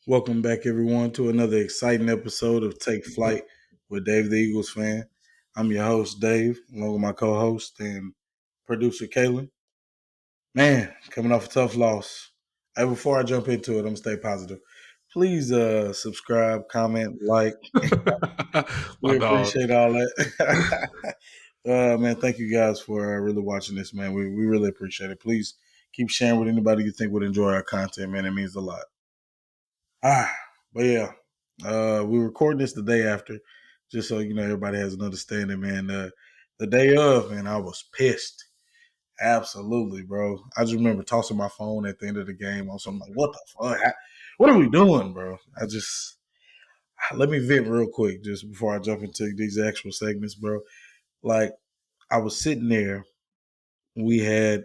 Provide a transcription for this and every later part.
Welcome back, everyone, to another exciting episode of Take Flight with Dave the Eagles fan. I'm your host, Dave, along with my co-host and producer, Kaylin. Man, coming off a tough loss. Hey, before I jump into it, I'm going to stay positive. Please subscribe, comment, like. My We dog. appreciate all that. Man, thank you guys for really watching this, man. We really appreciate it. Please keep sharing with anybody you think would enjoy our content, man. It means a lot. But yeah, we recording this the day after, just so everybody has an understanding, man. The day of, man, I was pissed. Absolutely, bro. I just remember tossing my phone at the end of the game. I'm like, what the fuck? What are we doing, bro? Let me vent real quick just before I jump into these actual segments, bro. Like, I was sitting there. We had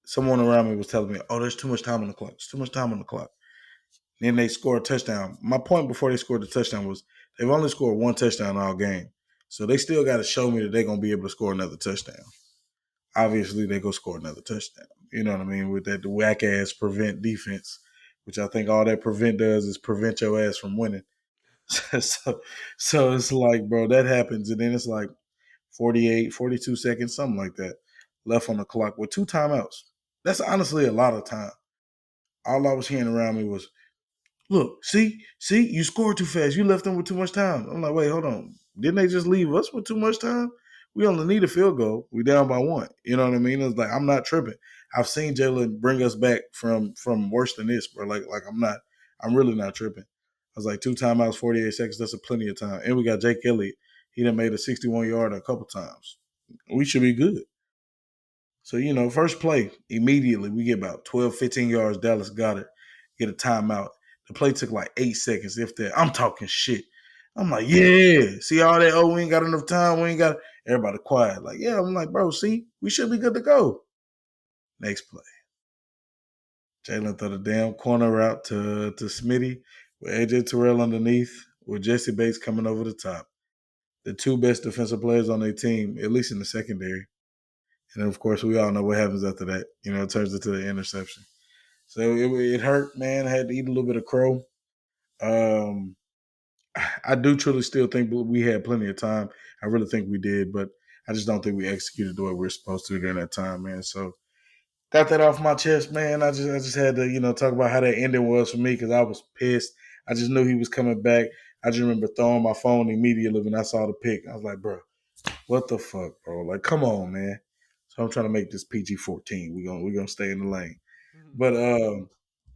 someone around me was telling me, "Oh, there's too much time on the clock. There's too much time on the clock." Then they score a touchdown. My point before they scored the touchdown was they've only scored one touchdown all game. So they still got to show me that they're going to be able to score another touchdown. Obviously, they go score another touchdown. You know what I mean? With that whack ass prevent defense, which I think all that prevent does is prevent your ass from winning. so it's like, bro, that happens. And then it's like 48, 42 seconds, something like that, left on the clock with two timeouts. That's honestly a lot of time. All I was hearing around me was, look, see, you scored too fast. You left them with too much time. I'm like, wait, hold on. Didn't they just leave us with too much time? We only need a field goal. We down by one. You know what I mean? It's like I'm not tripping. I've seen Jalen bring us back from worse than this, bro. Like I'm really not tripping. I was like 2 timeouts, 48 seconds. That's a plenty of time. And we got Jake Elliott. He done made a 61-yarder a couple times. We should be good. So, first play, immediately we get about 12, 15 yards. Dallas Goedert get a timeout. The play took like 8 seconds, if that. I'm talking shit. I'm like, yeah. See all that? Oh, we ain't got enough time. We ain't got. Everybody quiet. Like, yeah. I'm like, bro, see, we should be good to go. Next play. Jalen threw the damn corner out to Smitty with AJ Terrell underneath with Jesse Bates coming over the top. The two best defensive players on their team, at least in the secondary. And of course, we all know what happens after that. It turns into the interception. So it hurt, man. I had to eat a little bit of crow. Um, I do truly still think we had plenty of time. I really think we did, but I just don't think we executed the way we were supposed to during that time, man. So got that off my chest, man. I just had to, talk about how that ending was for me because I was pissed. I just knew he was coming back. I just remember throwing my phone immediately when I saw the pick. I was like, bro, what the fuck, bro? Like, come on, man. So I'm trying to make this PG-14. We're gonna stay in the lane. But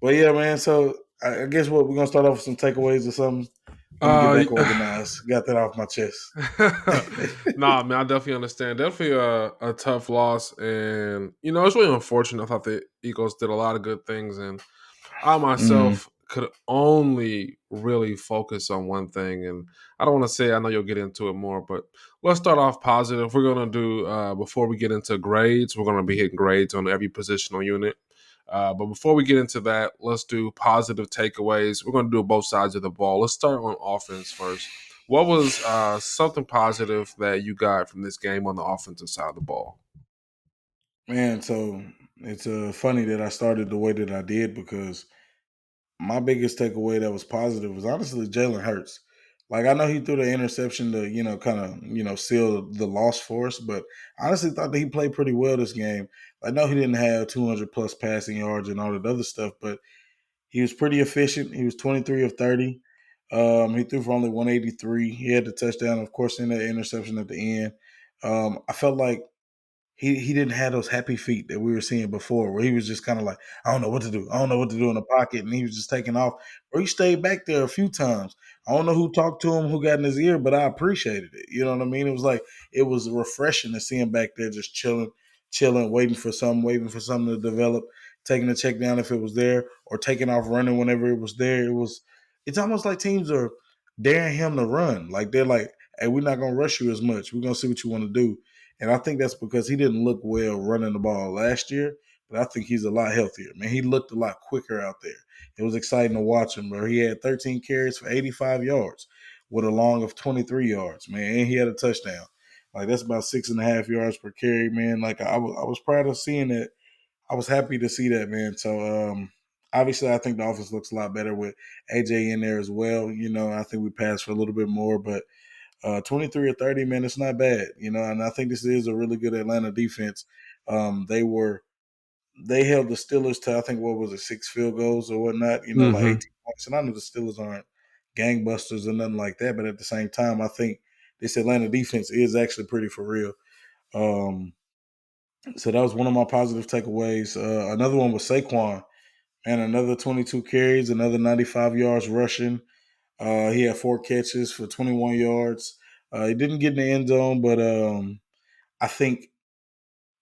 yeah, man. So I guess we're gonna start off with some takeaways or something. Let me get Uh, back organized. Got that off my chest. nah, man, I definitely understand. Definitely a tough loss, and it's really unfortunate. I thought the Eagles did a lot of good things, and I Mm-hmm. myself could only really focus on one thing. And I don't want to say, I know you'll get into it more, but let's start off positive. We're gonna do before we get into grades. We're gonna be hitting grades on every positional unit. But before we get into that, let's do positive takeaways. We're going to do both sides of the ball. Let's start on offense first. What was something positive that you got from this game on the offensive side of the ball? Man, so it's funny that I started the way that I did because my biggest takeaway that was positive was honestly Jalen Hurts. Like I know he threw the interception to kind of seal the loss for us, but I honestly thought that he played pretty well this game. I know he didn't have 200 plus passing yards and all that other stuff, but he was pretty efficient. He was 23 of 30. He threw for only 183. He had the touchdown, of course, in the interception at the end. I felt like he didn't have those happy feet that we were seeing before, where he was just kind of like, I don't know what to do. I don't know what to do in the pocket, and he was just taking off. Or he stayed back there a few times. I don't know who talked to him, who got in his ear, but I appreciated it. You know what I mean? It was refreshing to see him back there just chilling, waiting for something to develop, taking the check down if it was there, or taking off running whenever it was there. It's almost like teams are daring him to run. Like they're like, hey, we're not gonna rush you as much. We're gonna see what you want to do. And I think that's because he didn't look well running the ball last year, but I think he's a lot healthier. Man, he looked a lot quicker out there. It was exciting to watch him, bro. He had 13 carries for 85 yards with a long of 23 yards, man. And he had a touchdown. Like, that's about 6.5 yards per carry, man. Like, I was proud of seeing that. I was happy to see that, man. So Obviously, I think the offense looks a lot better with AJ in there as well. I think we passed for a little bit more, but 23 or 30, man, it's not bad. And I think this is a really good Atlanta defense. They held the Steelers to, I think, what was it, 6 field goals or whatnot, like Hmm. 18 points. And I know the Steelers aren't gangbusters or nothing like that, but at the same time, I think this Atlanta defense is actually pretty for real. Um, so that was one of my positive takeaways. Another one was Saquon, and another 22 carries, another 95 yards rushing. He had 4 catches for 21 yards. He didn't get in the end zone, but I think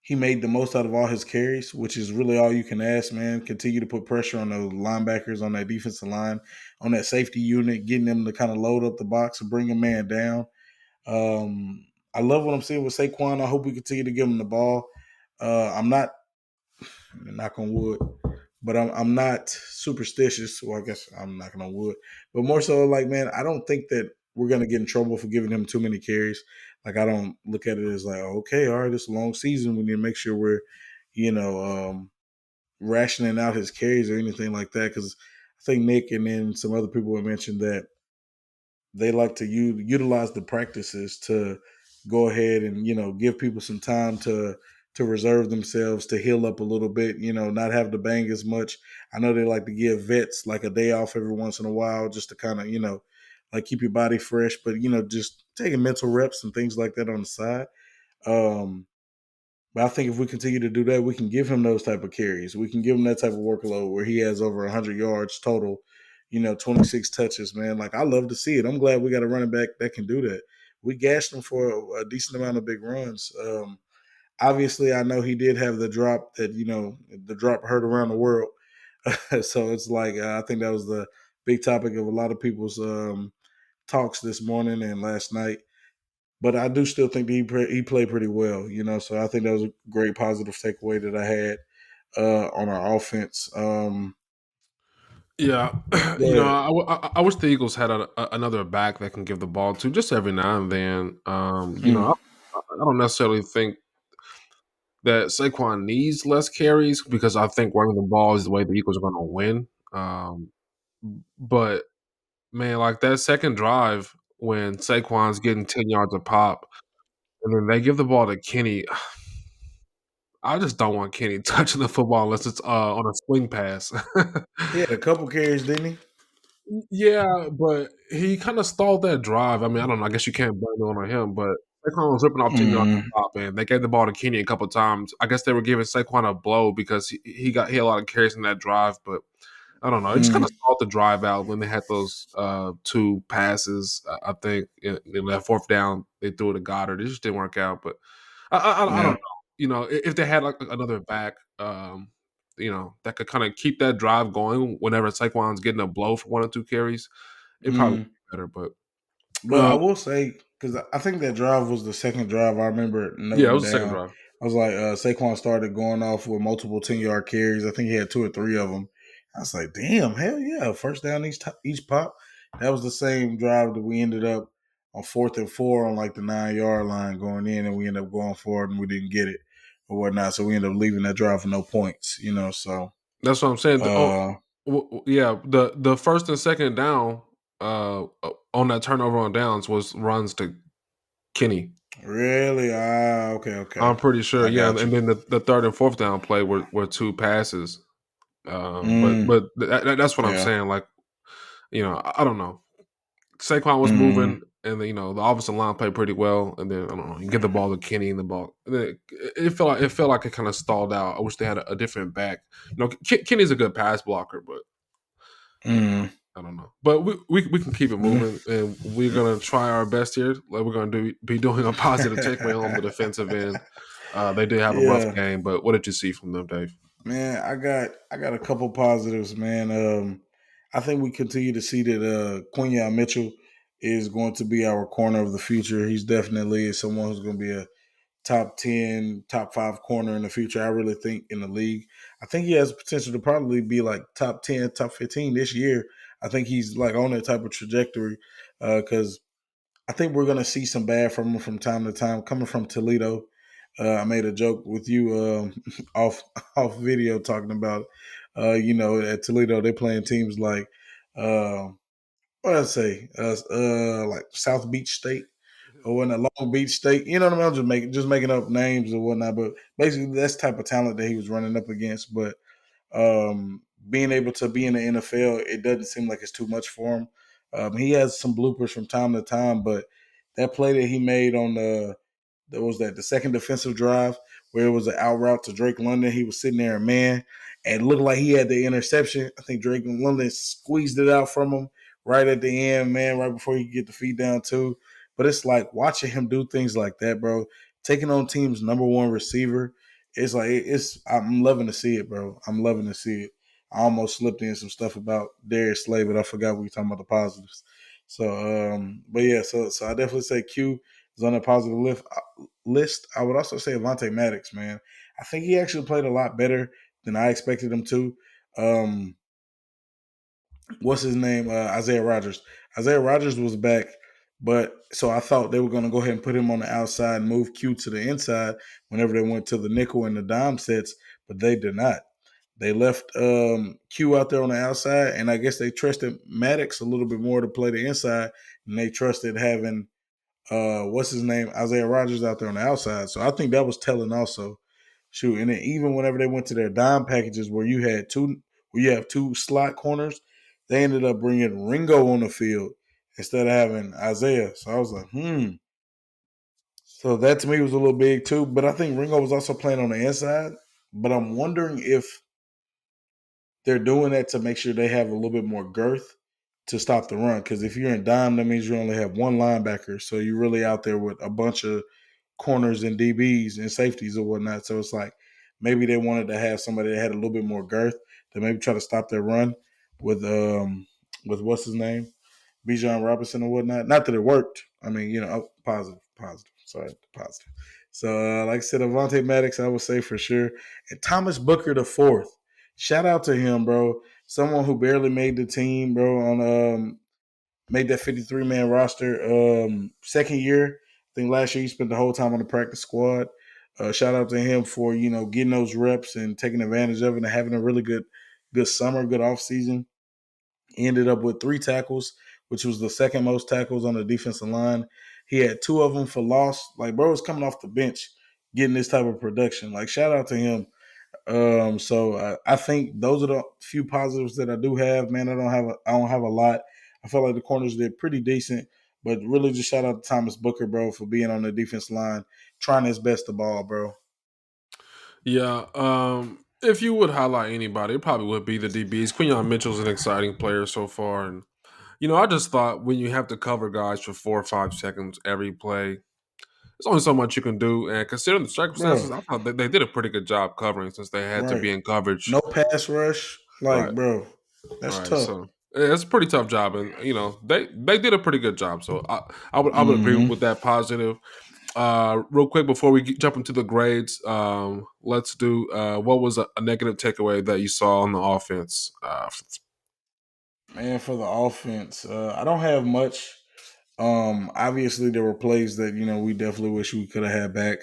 he made the most out of all his carries, which is really all you can ask, man. Continue to put pressure on those linebackers, on that defensive line, on that safety unit, getting them to kind of load up the box and bring a man down. I love what I'm seeing with Saquon. I hope we continue to give him the ball. I'm not, knock on wood, but I'm not superstitious. Well, I guess I'm knocking on wood, but more so like, man, I don't think that we're gonna get in trouble for giving him too many carries. Like, I don't look at it as like, okay, all right, it's a long season. We need to make sure we're, you know, um, rationing out his carries or anything like that. Because I think Nick and then some other people have mentioned that they like to utilize the practices to go ahead and give people some time to reserve themselves, to heal up a little bit, not have to bang as much. I know they like to give vets like a day off every once in a while just to kind of like keep your body fresh, but just taking mental reps and things like that on the side. um but I think if we continue to do that, we can give him those type of carries. We can give him that type of workload where he has over 100 yards total, 26 touches, man. Like, I love to see it. I'm glad we got a running back that can do that. We gashed him for a decent amount of big runs. Obviously, I know he did have the drop that, the drop heard around the world. So it's like, I think that was the big topic of a lot of people's talks this morning and last night. But I do still think that he played pretty well, So I think that was a great positive takeaway that I had on our offense. Yeah, Go ahead. I wish the Eagles had another back that can give the ball to just every now and then. Mm, I don't necessarily think that Saquon needs less carries because I think running the ball is the way the Eagles are going to win. Um, but man, like that second drive when Saquon's getting 10 yards a pop, and then they give the ball to Kenny. I just don't want Kenny touching the football unless it's on a swing pass. he had a couple carries, didn't he? Yeah, but he kinda stalled that drive. I mean, I don't know, I guess you can't blame it on him, but Saquon was ripping off 10 yards Mm, to stop, and they gave the ball to Kenny a couple times. I guess they were giving Saquon a blow because he had a lot of carries in that drive, but I don't know. It just kinda mm, stalled the drive out when they had those, 2 passes. I think in that 4th down, they threw it to Goddard. It just didn't work out, but I don't yeah. know. If they had, like, another back, that could kinda keep that drive going whenever Saquon's getting a blow for 1 or 2 carries, it probably would Mm. be better, but, But I uh will say, because I think that drive was the second drive I remember yeah, it noting was the second down. drive. I was like, Saquon started going off with multiple 10-yard carries. I think he had 2 or 3 of them. I was like, damn, hell yeah, first down each pop. That was the same drive that we ended up on 4th and 4 on like the 9-yard line going in, and we ended up going for it and we didn't get it or whatnot. So we ended up leaving that drive for no points. So, That's what I'm saying. uh, Yeah, the 1st and 2nd down, on that turnover on downs was runs to Kenny. really? Okay, okay. I'm pretty sure, I yeah, got and you. then the 3rd and 4th down play were 2 passes. But Mm, that's what I'm yeah. saying, like, I don't know. Saquon was Mm, moving, and then the offensive line played pretty well, and then I don't know. You get the ball to Kenny in the ball. And then it felt like it kind of stalled out. I wish they had a different back. Kenny's a good pass blocker, but mm. I don't know. But we can keep it Mm. moving, and we're gonna try our best here. Like we're gonna be doing a positive takeaway on the defensive end. They did have a rough Yeah, game, but what did you see from them, Dave? man, I got a couple positives, man. I think we continue to see that Quinyon Mitchell is going to be our corner of the future. He's definitely someone who's going to be a top 10, top 5 corner in the future. I really think in the league. I think he has potential to probably be like top 10, top 15 this year. I think he's like on that type of trajectory because I think we're gonna see some bad from him from time to time. Coming from Toledo, I made a joke with you off video talking about At Toledo, they're playing teams like, uh, what I say, like South Beach State or whatnot, Long Beach State. You know what I mean? I'm just making up names or whatnot, but basically that's the type of talent that he was running up against. But being able to be in the NFL, it doesn't seem like it's too much for him. He has some bloopers from time to time, but that play that he made on the second defensive drive where it was an out route to Drake London. He was sitting there, man, and it looked like he had the interception. I think Drake London squeezed it out from him right at the end, man, right before he could get the feet down too. But it's like watching him do things like that, bro. Taking on team's number one receiver, it's like it's. I'm loving to see it, bro. I'm loving to see it. I almost slipped in some stuff about Darius Slay, but I forgot we were talking about the positives. So, but yeah, so I definitely say Q is on a positive list. I would also say Avonte Maddox, man. I think he actually played a lot better than I expected him to. Um, what's his name? Isaiah Rogers. Isaiah Rogers was back, but so I thought they were going to go ahead and put him on the outside, and move Q to the inside whenever they went to the nickel and the dime sets, but they did not. They left Q out there on the outside, and I guess they trusted Maddox a little bit more to play the inside, and they trusted having what's his name, Isaiah Rogers out there on the outside. So I think that was telling also. Shoot, and then even whenever they went to their dime packages where you have two slot corners, they ended up bringing Ringo on the field instead of having Isaiah. So I was like, So that to me was a little big too. But I think Ringo was also playing on the inside. But I'm wondering if they're doing that to make sure they have a little bit more girth to stop the run. Because if you're in dime, that means you only have one linebacker. So you're really out there with a bunch of corners and DBs and safeties or whatnot. So it's like maybe they wanted to have somebody that had a little bit more girth to maybe try to stop their run with what's his name, Bijan Robinson or whatnot. Not that it worked. I mean, positive. Sorry, positive. So like I said, Avonte Maddox, I would say for sure, and Thomas Booker the fourth. Shout out to him, bro. Someone who barely made the team, bro, on made that 53-man roster. Second year, I think last year he spent the whole time on the practice squad. Shout out to him for getting those reps and taking advantage of it and having a really good summer, good off season. He ended up with 3 tackles, which was the second most tackles on the defensive line. He had 2 of them for loss. Like bro was coming off the bench, getting this type of production. Like shout out to him. So I think those are the few positives that I do have. Man, I don't have a lot. I felt like the corners did pretty decent, but really just shout out to Thomas Booker, bro, for being on the defense line, trying his best to ball, bro. Yeah. If you would highlight anybody, it probably would be the DBs. Quinyon Mitchell's an exciting player so far, and I just thought when you have to cover guys for 4 or 5 seconds every play, there's only so much you can do. And considering the Bro, circumstances, I thought they did a pretty good job covering since they had to right. be in coverage. No pass rush. Right. Like, bro, that's Right. tough. So yeah, it's a pretty tough job, and they did a pretty good job. So I would agree Mm-hmm. with that positive. Real quick before we jump into the grades, let's do what was a negative takeaway that you saw on the offense. Man, for the offense, I don't have much. Obviously there were plays that we definitely wish we could have had back.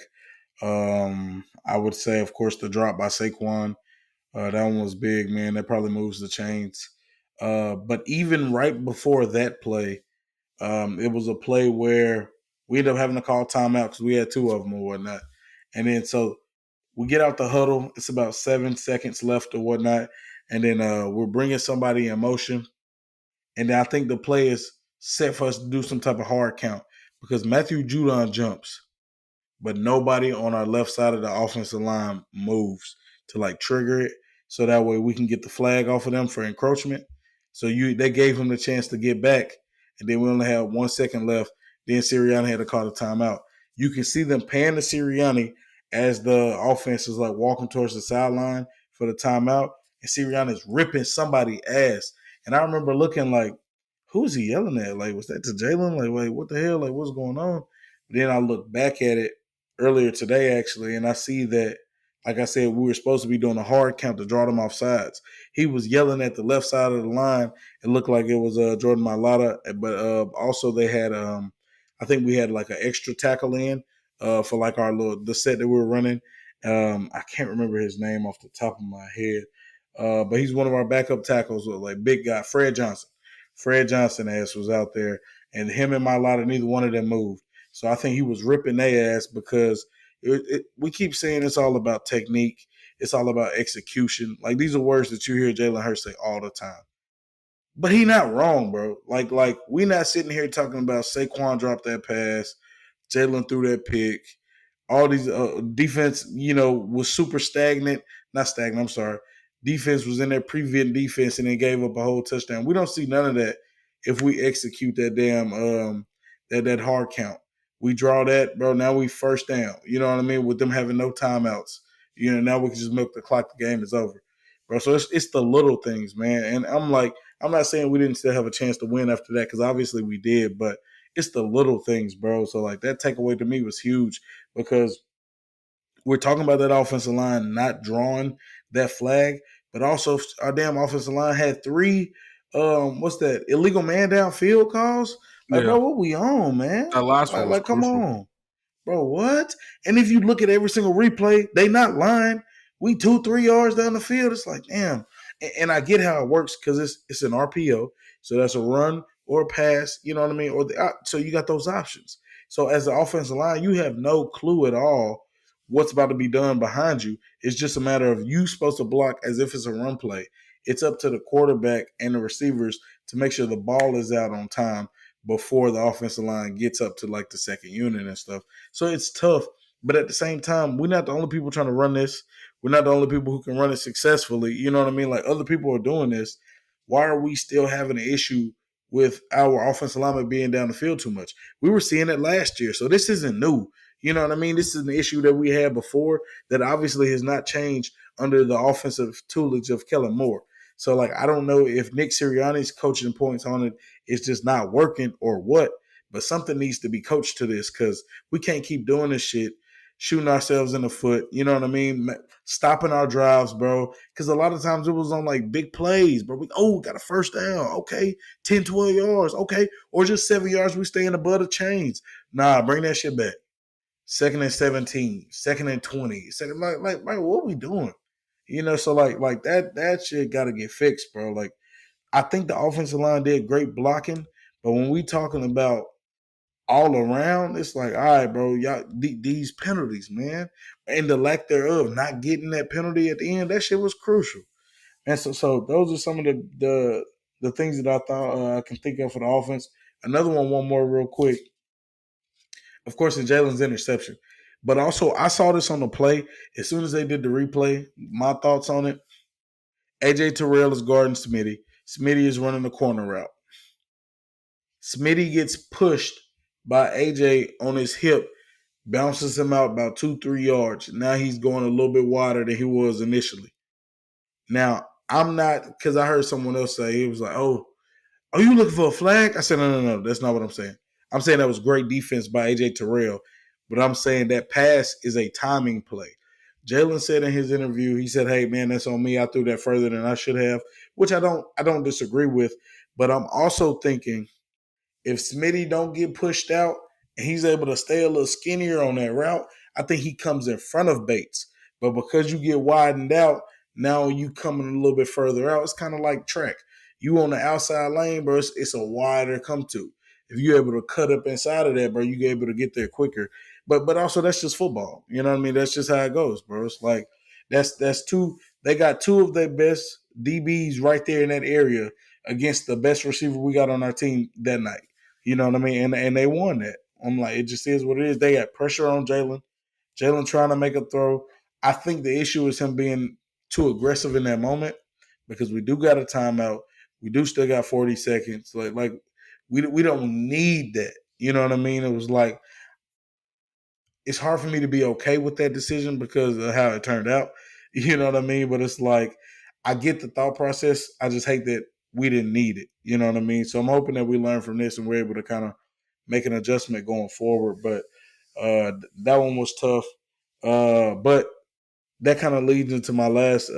I would say, of course, the drop by Saquon. That one was big, man. That probably moves the chains. But even right before that play, it was a play where we ended up having to call timeout because we had 2 of them or whatnot. And then so we get out the huddle. It's about 7 seconds left or whatnot. And then we're bringing somebody in motion. And then I think the play is set for us to do some type of hard count because Matthew Judon jumps, but nobody on our left side of the offensive line moves to like trigger it, so that way we can get the flag off of them for encroachment. So they gave him the chance to get back, and then we only had 1 second left. Then Sirianni had to call the timeout. You can see them paying to Sirianni as the offense is like walking towards the sideline for the timeout, and Sirianni is ripping somebody ass. And I remember looking like, who's he yelling at? Like, was that to Jalen? Like, wait, what the hell? Like, what's going on? But then I look back at it earlier today, actually, and I see that, like I said, we were supposed to be doing a hard count to draw them off sides. He was yelling at the left side of the line. It looked like it was Jordan Mailata, but also they had, I think we had like an extra tackle in for like the set that we were running. I can't remember his name off the top of my head. But he's one of our backup tackles, like big guy, Fred Johnson. Fred Johnson ass was out there, and him and Mailata, neither one of them moved. So I think he was ripping their ass because we keep saying it's all about technique. It's all about execution. Like these are words that you hear Jalen Hurts say all the time. But he not wrong, bro. Like we not sitting here talking about Saquon dropped that pass, Jalen threw that pick, all these defense, was super stagnant. Not stagnant. I'm sorry. Defense was in there prevent defense and then gave up a whole touchdown. We don't see none of that if we execute that damn that hard count. We draw that, bro. Now we first down. You know what I mean? With them having no timeouts. Now we can just milk the clock. The game is over, bro. So it's the little things, man. And I'm not saying we didn't still have a chance to win after that because obviously we did, but it's the little things, bro. So like that takeaway to me was huge because we're talking about that offensive line not drawing that flag, but also our damn offensive line had three what's that, illegal man down field calls. Like, Yeah, bro, what we on, man? that last one Like, was like come crucial. on. Bro, what? And if you look at every single replay, they not lying. We 2-3 yards down the field. It's like, damn. And I get how it works because it's an RPO. So that's a run or a pass, you know what I mean? So you got those options. So as the offensive line, you have no clue at all what's about to be done behind you. It's just a matter of you supposed to block as if it's a run play. It's up to the quarterback and the receivers to make sure the ball is out on time before the offensive line gets up to like the second unit and stuff. So it's tough. But at the same time, we're not the only people trying to run this. We're not the only people who can run it successfully. You know what I mean? Like other people are doing this. Why are we still having an issue with our offensive lineman being down the field too much? We were seeing it last year. So this isn't new. You know what I mean? This is an issue that we had before that obviously has not changed under the offensive tutelage of Kellen Moore. So, like, I don't know if Nick Sirianni's coaching points on it is just not working or what, but something needs to be coached to this because we can't keep doing this shit, shooting ourselves in the foot. You know what I mean? Stopping our drives, bro. Because a lot of times it was on like big plays, bro. Got a first down. Okay. 10, 12 yards. Okay. Or just 7 yards. We stay in above the chains. Nah, bring that shit back. 2nd and 17, 2nd and 20. Like, what we doing? So like that shit got to get fixed, bro. Like, I think the offensive line did great blocking, but when we talking about all around, it's like, all right, bro, y'all these penalties, man, and the lack thereof, not getting that penalty at the end, that shit was crucial. And so those are some of the things that I thought I can think of for the offense. Another one more real quick. Of course, the Jalen's interception. But also, I saw this on the play. As soon as they did the replay, my thoughts on it, AJ Terrell is guarding Smitty. Smitty is running the corner route. Smitty gets pushed by AJ on his hip, bounces him out about 2-3 yards. Now he's going a little bit wider than he was initially. Now, I'm not, because I heard someone else say, he was like, oh, are you looking for a flag? I said, no, that's not what I'm saying. I'm saying that was great defense by AJ Terrell, but I'm saying that pass is a timing play. Jalen said in his interview, he said, hey, man, that's on me. I threw that further than I should have, which I don't disagree with. But I'm also thinking if Smitty don't get pushed out and he's able to stay a little skinnier on that route, I think he comes in front of Bates. But because you get widened out, now you coming a little bit further out. It's kind of like track. You on the outside lane, bro, it's a wider come to. If you're able to cut up inside of that, bro, you're able to get there quicker. But also that's just football. You know what I mean? That's just how it goes, bro. It's like that's two. They got two of their best DBs right there in that area against the best receiver we got on our team that night. You know what I mean? And they won that. I'm like, it just is what it is. They got pressure on Jalen. Jalen trying to make a throw. I think the issue is him being too aggressive in that moment because we do got a timeout. We do still got 40 seconds. Like we don't need that. You know what I mean? It was like it's hard for me to be okay with that decision because of how it turned out. You know what I mean? But it's like I get the thought process. I just hate that we didn't need it. You know what I mean? So I'm hoping that we learn from this and we're able to kind of make an adjustment going forward. But that one was tough. But that kind of leads into my last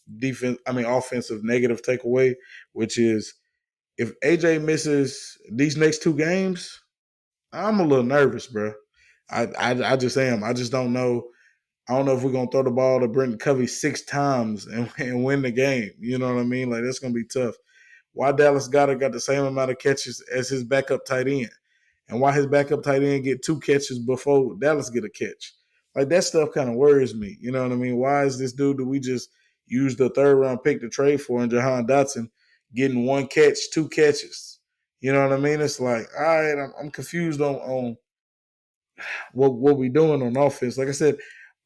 offensive negative takeaway, which is if AJ misses these next two games, I'm a little nervous, bro. I just am. I just don't know. I don't know if we're gonna throw the ball to Brenton Covey 6 times and win the game. You know what I mean? Like that's gonna be tough. Why Dallas Goedert got the same amount of catches as his backup tight end, and why his backup tight end get 2 catches before Dallas get a catch? Like that stuff kind of worries me. You know what I mean? Why is this dude that we just used the 3rd round pick to trade for and Jahan Dotson getting 1 catch, 2 catches? You know what I mean? It's like, all right, I'm confused on what we doing on offense. Like I said,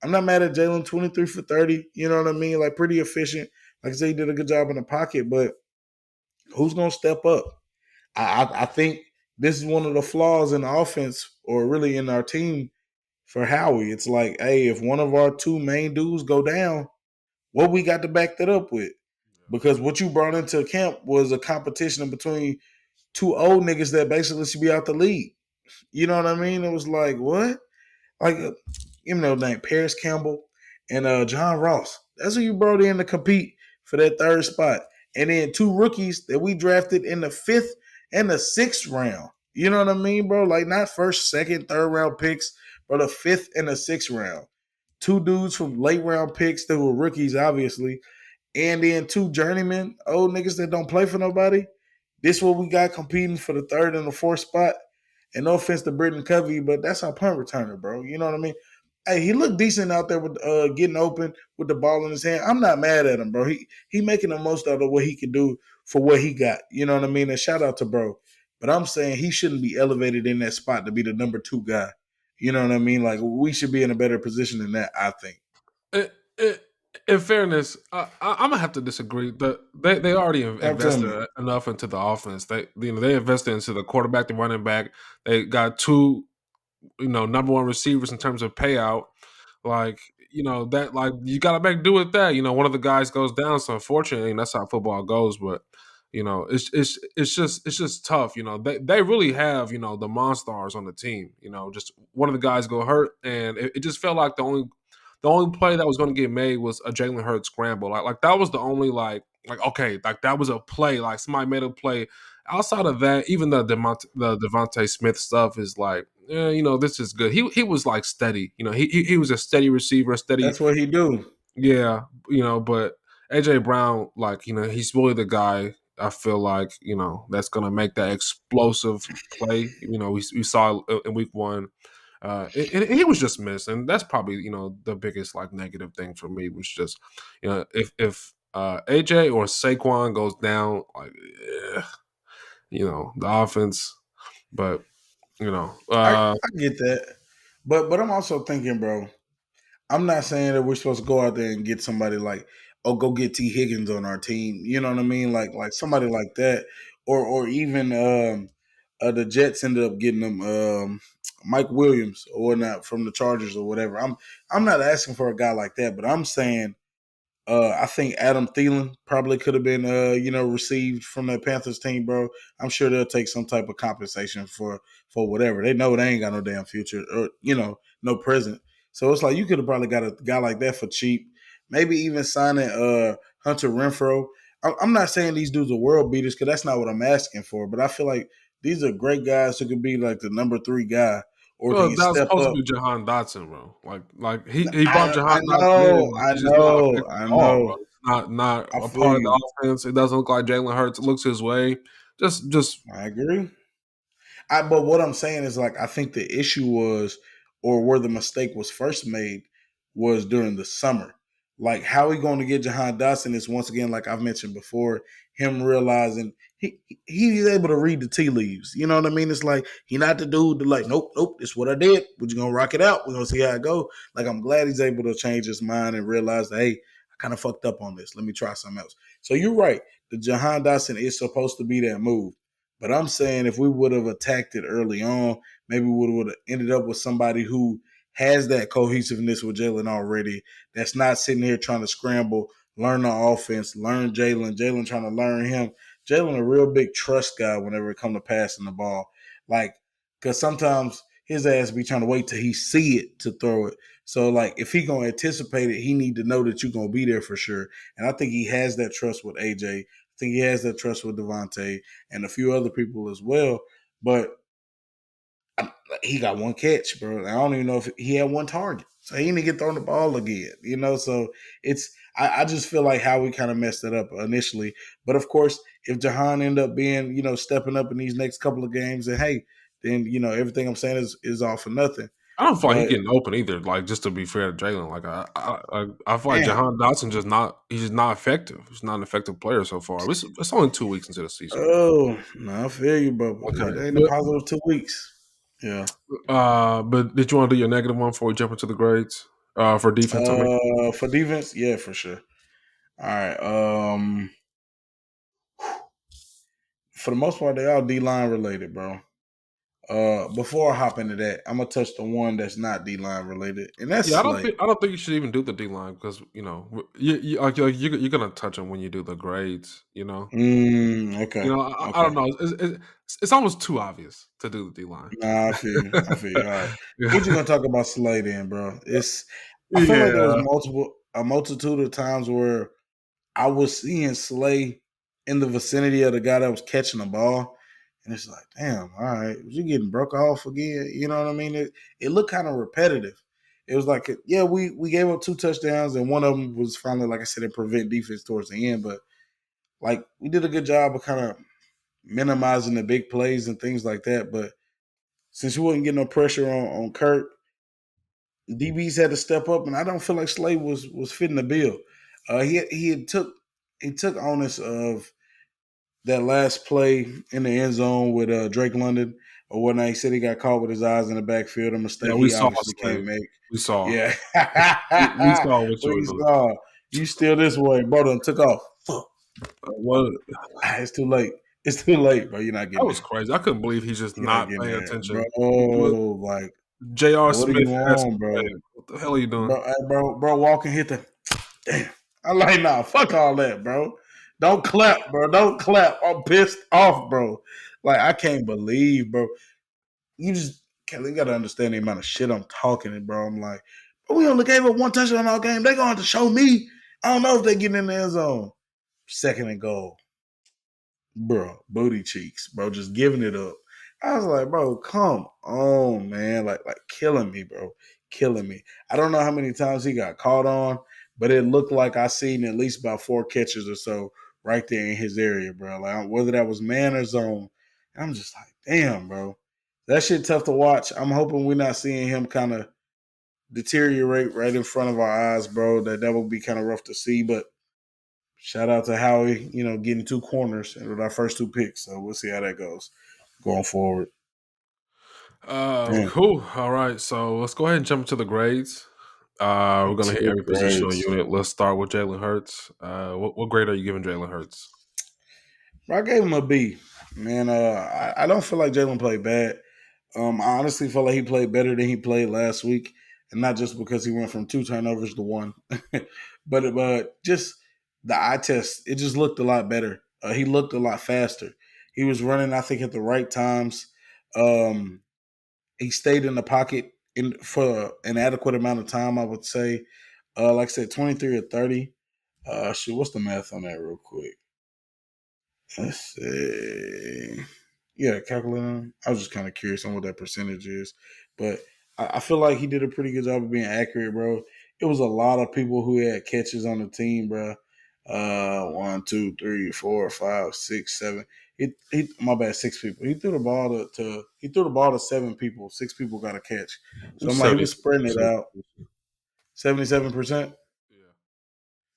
I'm not mad at Jalen 23 for 30. You know what I mean? Like pretty efficient. Like I said, he did a good job in the pocket, but who's gonna step up? I think this is one of the flaws in the offense, or really in our team for Howie. It's like, hey, if one of our 2 main dudes go down, what we got to back that up with? Because what you brought into camp was a competition between 2 old niggas that basically should be out the league. You know what I mean? It was like, what? Like, you know, named Paris Campbell and John Ross. That's who you brought in to compete for that 3rd spot. And then 2 rookies that we drafted in the 5th and the 6th round. You know what I mean, bro? Like not first, second, 3rd round picks, but the 5th and the 6th round. 2 dudes from late round picks that were rookies, obviously, and then 2 journeymen, old niggas that don't play for nobody. This what we got competing for the 3rd and the 4th spot. And no offense to Britton Covey, but that's our punt returner, bro. You know what I mean? Hey, he looked decent out there with getting open with the ball in his hand. I'm not mad at him, bro. He making the most out of what he can do for what he got. You know what I mean? And shout out to bro. But I'm saying he shouldn't be elevated in that spot to be the number 2 guy. You know what I mean? Like we should be in a better position than that, I think. It, it, in fairness, I'm gonna have to disagree. They already Talk to invested me. enough into the offense. They invested into the quarterback, the running back. They got 2 number 1 receivers in terms of payout. Like that, like you got to make do with that. One of the guys goes down, so unfortunately, and that's how football goes. But it's just tough. They really have the monsters on the team. Just one of the guys go hurt, and it just felt like the only play that was going to get made was a Jalen Hurts scramble. Like that was the only like okay, like that was a play. Like somebody made a play. Outside of that, even the Devontae Smith stuff is like, this is good. He was like steady. He was a steady receiver, steady. That's what he do. Yeah, but AJ Brown, like, he's really the guy. I feel like that's gonna make that explosive play. We saw it in week 1. And he was just missed, and that's probably the biggest like negative thing for me was just if AJ or Saquon goes down, like the offense, but I get that. But I'm also thinking, bro, I'm not saying that we're supposed to go out there and get somebody like, oh, go get T. Higgins on our team. You know what I mean? Like somebody like that, or even the Jets ended up getting them Mike Williams or whatnot from the Chargers or whatever. I'm not asking for a guy like that, but I'm saying I think Adam Thielen probably could have been, received from that Panthers team, bro. I'm sure they'll take some type of compensation for whatever. They know they ain't got no damn future or no present. So it's like you could have probably got a guy like that for cheap. Maybe even signing Hunter Renfro. I'm not saying these dudes are world beaters because that's not what I'm asking for. But I feel like these are great guys who could be like the number 3 guy or well, can that was step supposed to up. be Jahan Dotson, bro. Like he brought I Jahan Dotson in. know, Like I he's just not a pick know, at I all, bro. know. It's not I a feel part of you. the offense. It doesn't look like Jalen Hurts. It looks his way. Just I agree. But what I'm saying is like I think the issue was, or where the mistake was first made, was during the summer. Like how he going to get Jahan Dotson is once again, like I've mentioned before, him realizing he's able to read the tea leaves. You know what I mean? It's like he not the dude to like, nope, nope, this is what I did. We're just gonna rock it out. We're gonna see how it go. Like I'm glad he's able to change his mind and realize that, hey, I kind of fucked up on this. Let me try something else. So you're right. The Jahan Dotson is supposed to be that move. But I'm saying if we would have attacked it early on, maybe we would have ended up with somebody who has that cohesiveness with Jalen already. That's not sitting here trying to scramble, learn the offense, learn Jalen. Jalen trying to learn him. Jalen a real big trust guy whenever it comes to passing the ball. Like, because sometimes his ass be trying to wait till he see it to throw it. So like if he gonna anticipate it, he need to know that you're gonna be there for sure. And I think he has that trust with AJ. I think he has that trust with Devontae and a few other people as well. But he got 1 catch, bro. I don't even know if he had 1 target. So he didn't get thrown the ball again, you know. So I just feel like how we kind of messed it up initially. But of course, if Jahan end up being, stepping up in these next couple of games, and hey, then everything I'm saying is all for nothing. I don't feel like he's But getting open either. Like just to be fair to Jalen, like I feel like damn, Jahan Dotson he's just not effective. He's not an effective player so far. It's only 2 weeks into the season. oh no, I feel you, bro. Okay, It ain't a but positive 2 weeks. Yeah. but did you want to do your negative one before we jump into the grades? For defense, I mean. For defense, yeah, for sure. All right. For the most part, they all D line related, bro. Before I hop into that, I'm gonna touch the one that's not D line related, and that's Yeah, Slay. I don't think you should even do the D line because you're gonna touch them when you do the grades. Okay, I don't okay. know. It's almost too obvious to do the D line. Nah, I feel you. I feel you. All right. We're just gonna talk about Slay then, bro. I feel like there was Yeah, a multitude of times where I was seeing Slay in the vicinity of the guy that was catching the ball. And it's like, damn, all right, was you getting broke off again? You know what I mean? It looked kind of repetitive. It was like, yeah, we gave up 2 touchdowns, and one of them was finally, like I said, in prevent defense towards the end. But like, we did a good job of kind of minimizing the big plays and things like that. But since we wasn't getting no pressure on Kurt, DBs had to step up, and I don't feel like Slay was fitting the bill. He took onus of that last play in the end zone with Drake London or whatnot. He said he got caught with his eyes in the backfield, a yeah, mistake we he saw obviously can't Slay. make. We saw. Yeah. We saw what you were We doing. saw you still this way, bro. Done took off. Fuck. What It's too late. It's too late, bro. You're not that getting was there. crazy. I couldn't believe he's just You're not not getting paying there, bro. attention. Like, J.R. what do Smith you asked want, bro? him, "What the hell are you doing?" Bro, walk and hit the damn. I'm like, nah, fuck all that, bro. Don't clap, bro. Don't clap. I'm pissed off, bro. Like, I can't believe, bro. You gotta understand the amount of shit I'm talking, bro. I'm like, but we only gave up 1 touchdown all game. They gonna have to show me. I don't know if they get in the end zone. Second and goal, bro. Booty cheeks, bro. Just giving it up. I was like, bro, come on, man. Like killing me, bro. Killing me. I don't know how many times he got caught on, but it looked like I seen at least about 4 catches or so right there in his area, bro. Like whether that was man or zone. I'm just like, damn, bro. That shit tough to watch. I'm hoping we're not seeing him kind of deteriorate right in front of our eyes, bro. That would be kind of rough to see, but shout out to Howie, getting 2 corners with our first 2 picks. So we'll see how that goes going forward. Damn. Cool. All right, so let's go ahead and jump into the grades. We're gonna hit Two every positional grades. unit. Let's start with Jalen Hurts. What grade are you giving Jalen Hurts? I gave him a B. Man, I don't feel like Jalen played bad. I honestly felt like he played better than he played last week, and not just because he went from 2 turnovers to 1, but just the eye test. It just looked a lot better. He looked a lot faster. He was running, I think, at the right times. Um, he stayed in the pocket for an adequate amount of time, I would say. Like I said, 23 or 30. Shoot, what's the math on that real quick? Let's see. Yeah, calculating. I was just kind of curious on what that percentage is, but I feel like he did a pretty good job of being accurate, bro. It was a lot of people who had catches on the team, bro. 1, 2, 3, 4, 5, 6, 7. My bad, 6 people. He threw the ball he threw the ball to 7 people. 6 people got a catch. So I'm like, he was spreading it 70%. out. 77%. Yeah.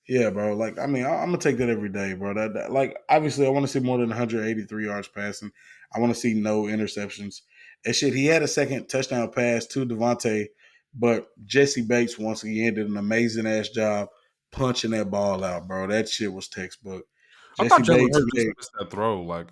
Yeah, bro. Like, I mean, I'm gonna take that every day, bro. Like, obviously, I want to see more than 183 yards passing. I want to see no interceptions. And shit, he had a second touchdown pass to Devontae, but Jesse Bates once again did an amazing ass job punching that ball out, bro. That shit was textbook. I thought Jesse Jalen Bates Hurts just made missed that throw.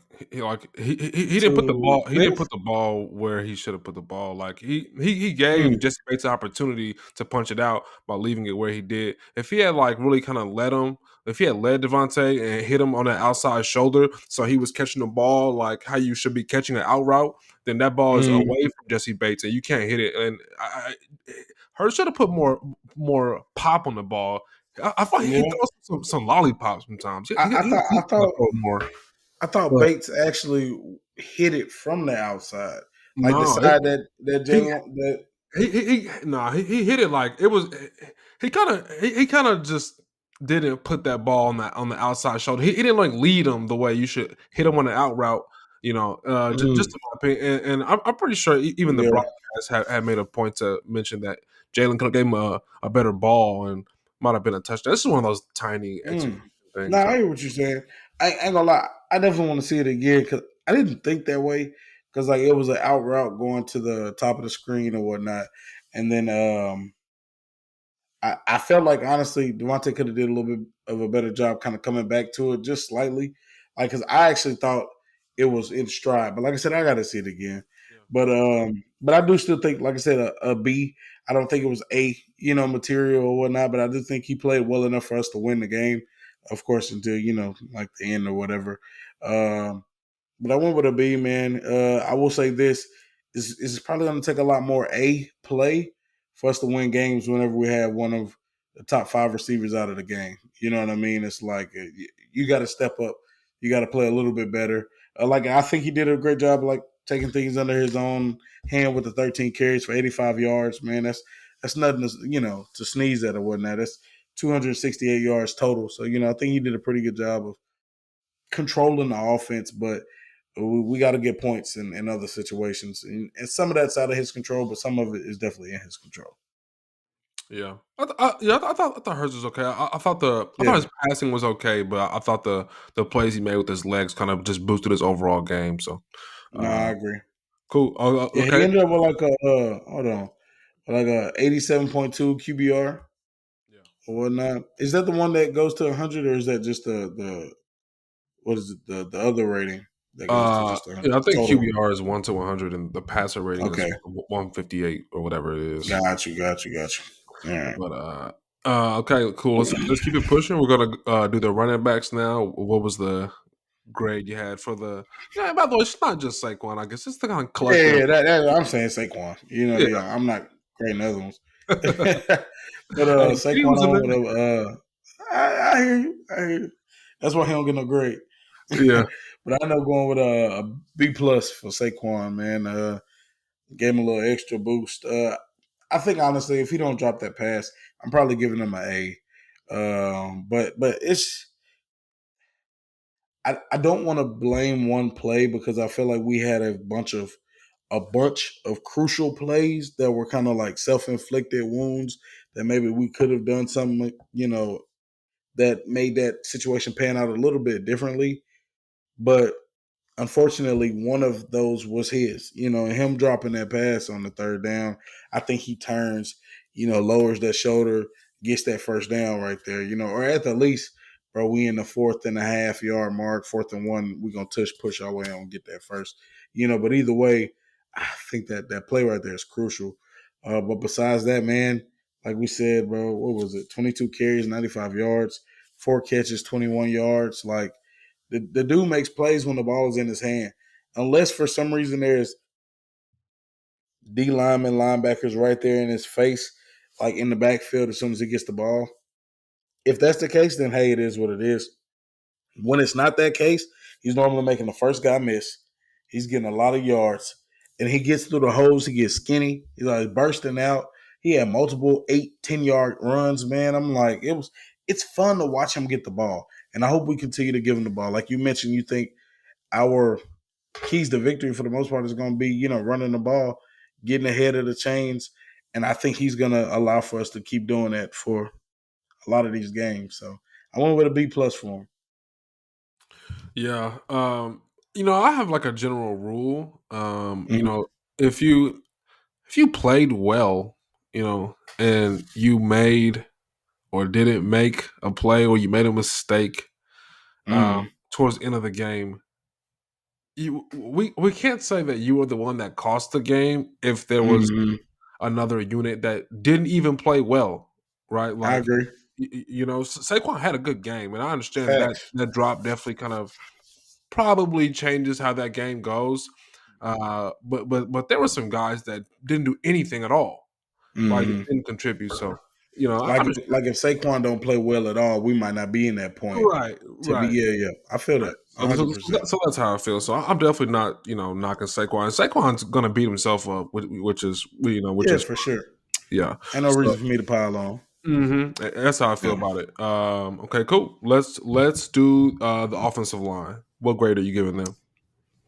He didn't put the to ball. He didn't Bates. put the ball where he should have put the ball. Like he gave Mm, Jesse Bates the opportunity to punch it out by leaving it where he did. If he had like really kind of let him, if he had led Devontae and hit him on the outside shoulder, so he was catching the ball like how you should be catching an out route, then that ball is mm, away from Jesse Bates and you can't hit it. And Hurts should have put more pop on the ball. I thought he yeah, throws some lollipops sometimes. I, I thought He I gotta thought throw more. I thought But Bates actually hit it from the outside, like the no, side that he Jalen that. he hit it like it was. He kind of just didn't put that ball on the outside shoulder. He didn't like lead him the way you should hit him on the out route. Just Mm, in my opinion, and I'm pretty sure even the yeah. broadcast had made a point to mention that Jalen could have gave him a better ball and might have been a touchdown. This is one of those tiny execution Mm. No, things. I hear what you're saying. I ain't gonna lie. I definitely want to see it again because I didn't think that way because like it was an out route going to the top of the screen or whatnot, and then I felt like honestly Devontae could have did a little bit of a better job kind of coming back to it just slightly. Like because I actually thought it was in stride. But like I said, I gotta see it again. Yeah. But I do still think, like I said, a B. I don't think it was A, material or whatnot, but I do think he played well enough for us to win the game. Of course, until, like the end or whatever. Um but I went with a B, man. I will say this is probably going to take a lot more A play for us to win games whenever we have one of the top five receivers out of the game. You know what I mean? It's like you got to step up. You got to play a little bit better. Like I think he did a great job, like taking things under his own hand with the 13 carries for 85 yards. Man, that's nothing to to sneeze at or whatnot. That's 268 yards total. So I think he did a pretty good job of controlling the offense, but we got to get points in other situations, and some of that's out of his control, but some of it is definitely in his control. Yeah, I thought Hurts was okay. I thought Yeah, his passing was okay, but I thought the plays he made with his legs kind of just boosted his overall game. So, no, I uh, agree. cool. Yeah, he Okay. ended up with like a hold on, like a 87.2 QBR Yeah. or whatnot. Is that the one that goes to 100, or is that just the what is it the other rating that goes to just 100 Yeah, I think total? QBR is 1 to 100, and the passer rating is Okay, 158 or whatever it is. got you. All right. But okay, cool. Let's keep it pushing. We're gonna do the running backs now. What was the grade you had for the? Yeah, by the way, it's not just Saquon. I guess it's the kind of collective. Yeah, that I'm saying Saquon. Yeah. I'm not grading other ones. But Hey, he Saquon was in on there. with a I hear you. I hear you. That's why he don't get no grade. Yeah. But I know going with a B plus for Saquon, man. Gave him a little extra boost. I think honestly, if he don't drop that pass, I'm probably giving him an A. But it's I don't want to blame one play because I feel like we had a bunch of crucial plays that were kind of like self-inflicted wounds that maybe we could have done something, that made that situation pan out a little bit differently. But unfortunately, one of those was his, and him dropping that pass on the third down. I think he turns, lowers that shoulder, gets that first down right there, or at the least, bro, we in the 4.5 yard mark, 4th and 1, we're going to push our way on and get that first, but either way, I think that play right there is crucial. But besides that, man, like we said, bro, what was it? 22 carries, 95 yards, 4 catches, 21 yards. Like, the dude makes plays when the ball is in his hand. Unless for some reason there's D linemen, linebackers right there in his face, like in the backfield as soon as he gets the ball. If that's the case, then hey, it is what it is. When it's not that case, he's normally making the first guy miss. He's getting a lot of yards. And he gets through the holes, he gets skinny. He's like bursting out. He had multiple 8, 10 yard runs, man. I'm like, it's fun to watch him get the ball. And I hope we continue to give him the ball. Like you mentioned, you think our keys to victory for the most part is going to be, running the ball, getting ahead of the chains. And I think he's going to allow for us to keep doing that for a lot of these games. So I went with a B plus for him. Yeah. I have like a general rule. Mhm. If you played well, and you made or didn't make a play or you made a mistake Mhm. towards the end of the game, we can't say that you were the one that cost the game if there was Mhm. another unit that didn't even play well, right? I Like, agree. Saquon had a good game, and I understand that Facts. that drop definitely kind of probably changes how that game goes. But there were some guys that didn't do anything at all, like Mhm. didn't contribute. So. I Like if Saquon don't play well at all, we might not be in that point. right, To be right. yeah. I feel Right. that So, so, so 100%. so that's how I feel. So I'm definitely not, knocking Saquon. Saquon's gonna beat himself up, which Yeah, is for sure. yeah. Ain't no So reason for me to pile on. that's how I feel Yeah. about it. Okay, cool. Let's do the offensive line. What grade are you giving them?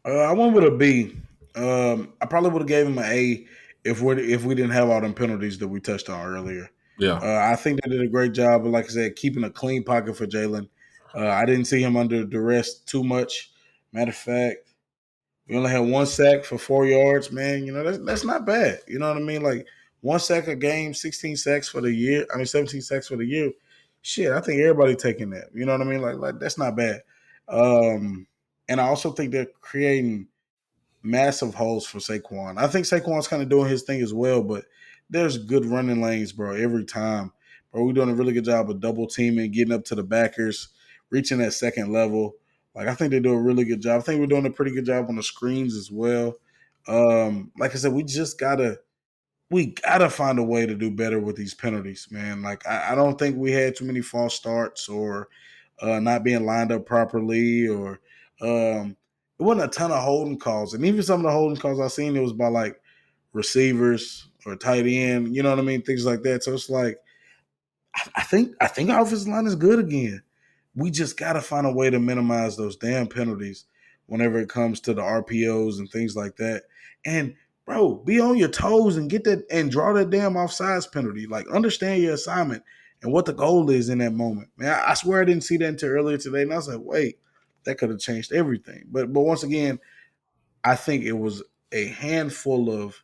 I went with a B. I probably would have gave him an A if we didn't have all them penalties that we touched on earlier. Yeah, I think they did a great job of, like I said, keeping a clean pocket for Jalen. I didn't see him under duress too much. Matter of fact, we only had one sack for 4 yards, man. That's not bad. You know what I mean? Like one sack a game, 16 sacks for the year. I mean, 17 sacks for the year. Shit, I think everybody taking that. You know what I mean? Like that's not bad. And I also think they're creating massive holes for Saquon. I think Saquon's kind of doing his thing as well, but there's good running lanes, bro, every time. Bro, we're doing a really good job of double teaming, getting up to the backers, reaching that second level. Like I think they do a really good job. I think we're doing a pretty good job on the screens as well. Like I said, we gotta find a way to do better with these penalties, man. Like I don't think we had too many false starts or not being lined up properly, or it wasn't a ton of holding calls. And even some of the holding calls I seen, it was by like receivers or tight end, you know what I mean, things like that. So it's like I think our offensive line is good again. We just got to find a way to minimize those damn penalties whenever it comes to the RPOs and things like that. And bro, be on your toes and get that and draw that damn offsides penalty. Like understand your assignment and what the goal is in that moment. Man, I swear I didn't see that until earlier today, and I was like, wait, that could have changed everything. But once again, I think it was a handful of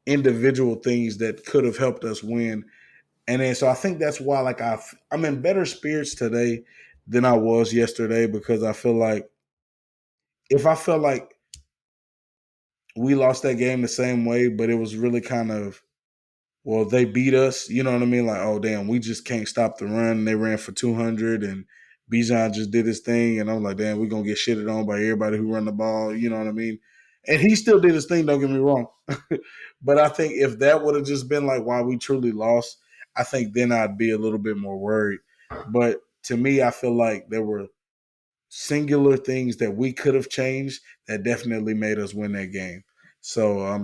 individual things that could have helped us win. And then so I think that's why like I'm in better spirits today than I was yesterday, because I feel like if I felt like we lost that game the same way, but it was really kind of, well, they beat us, you know what I mean? Like, oh damn, we just can't stop the run. They ran for 200 and Bijan just did his thing, and I'm like, damn, we're gonna get shitted on by everybody who run the ball, you know what I mean? And he still did his thing, don't get me wrong. But I think if that would have just been like why we truly lost, I think then I'd be a little bit more worried. But to me, I feel like there were singular things that we could have changed that definitely made us win that game. So I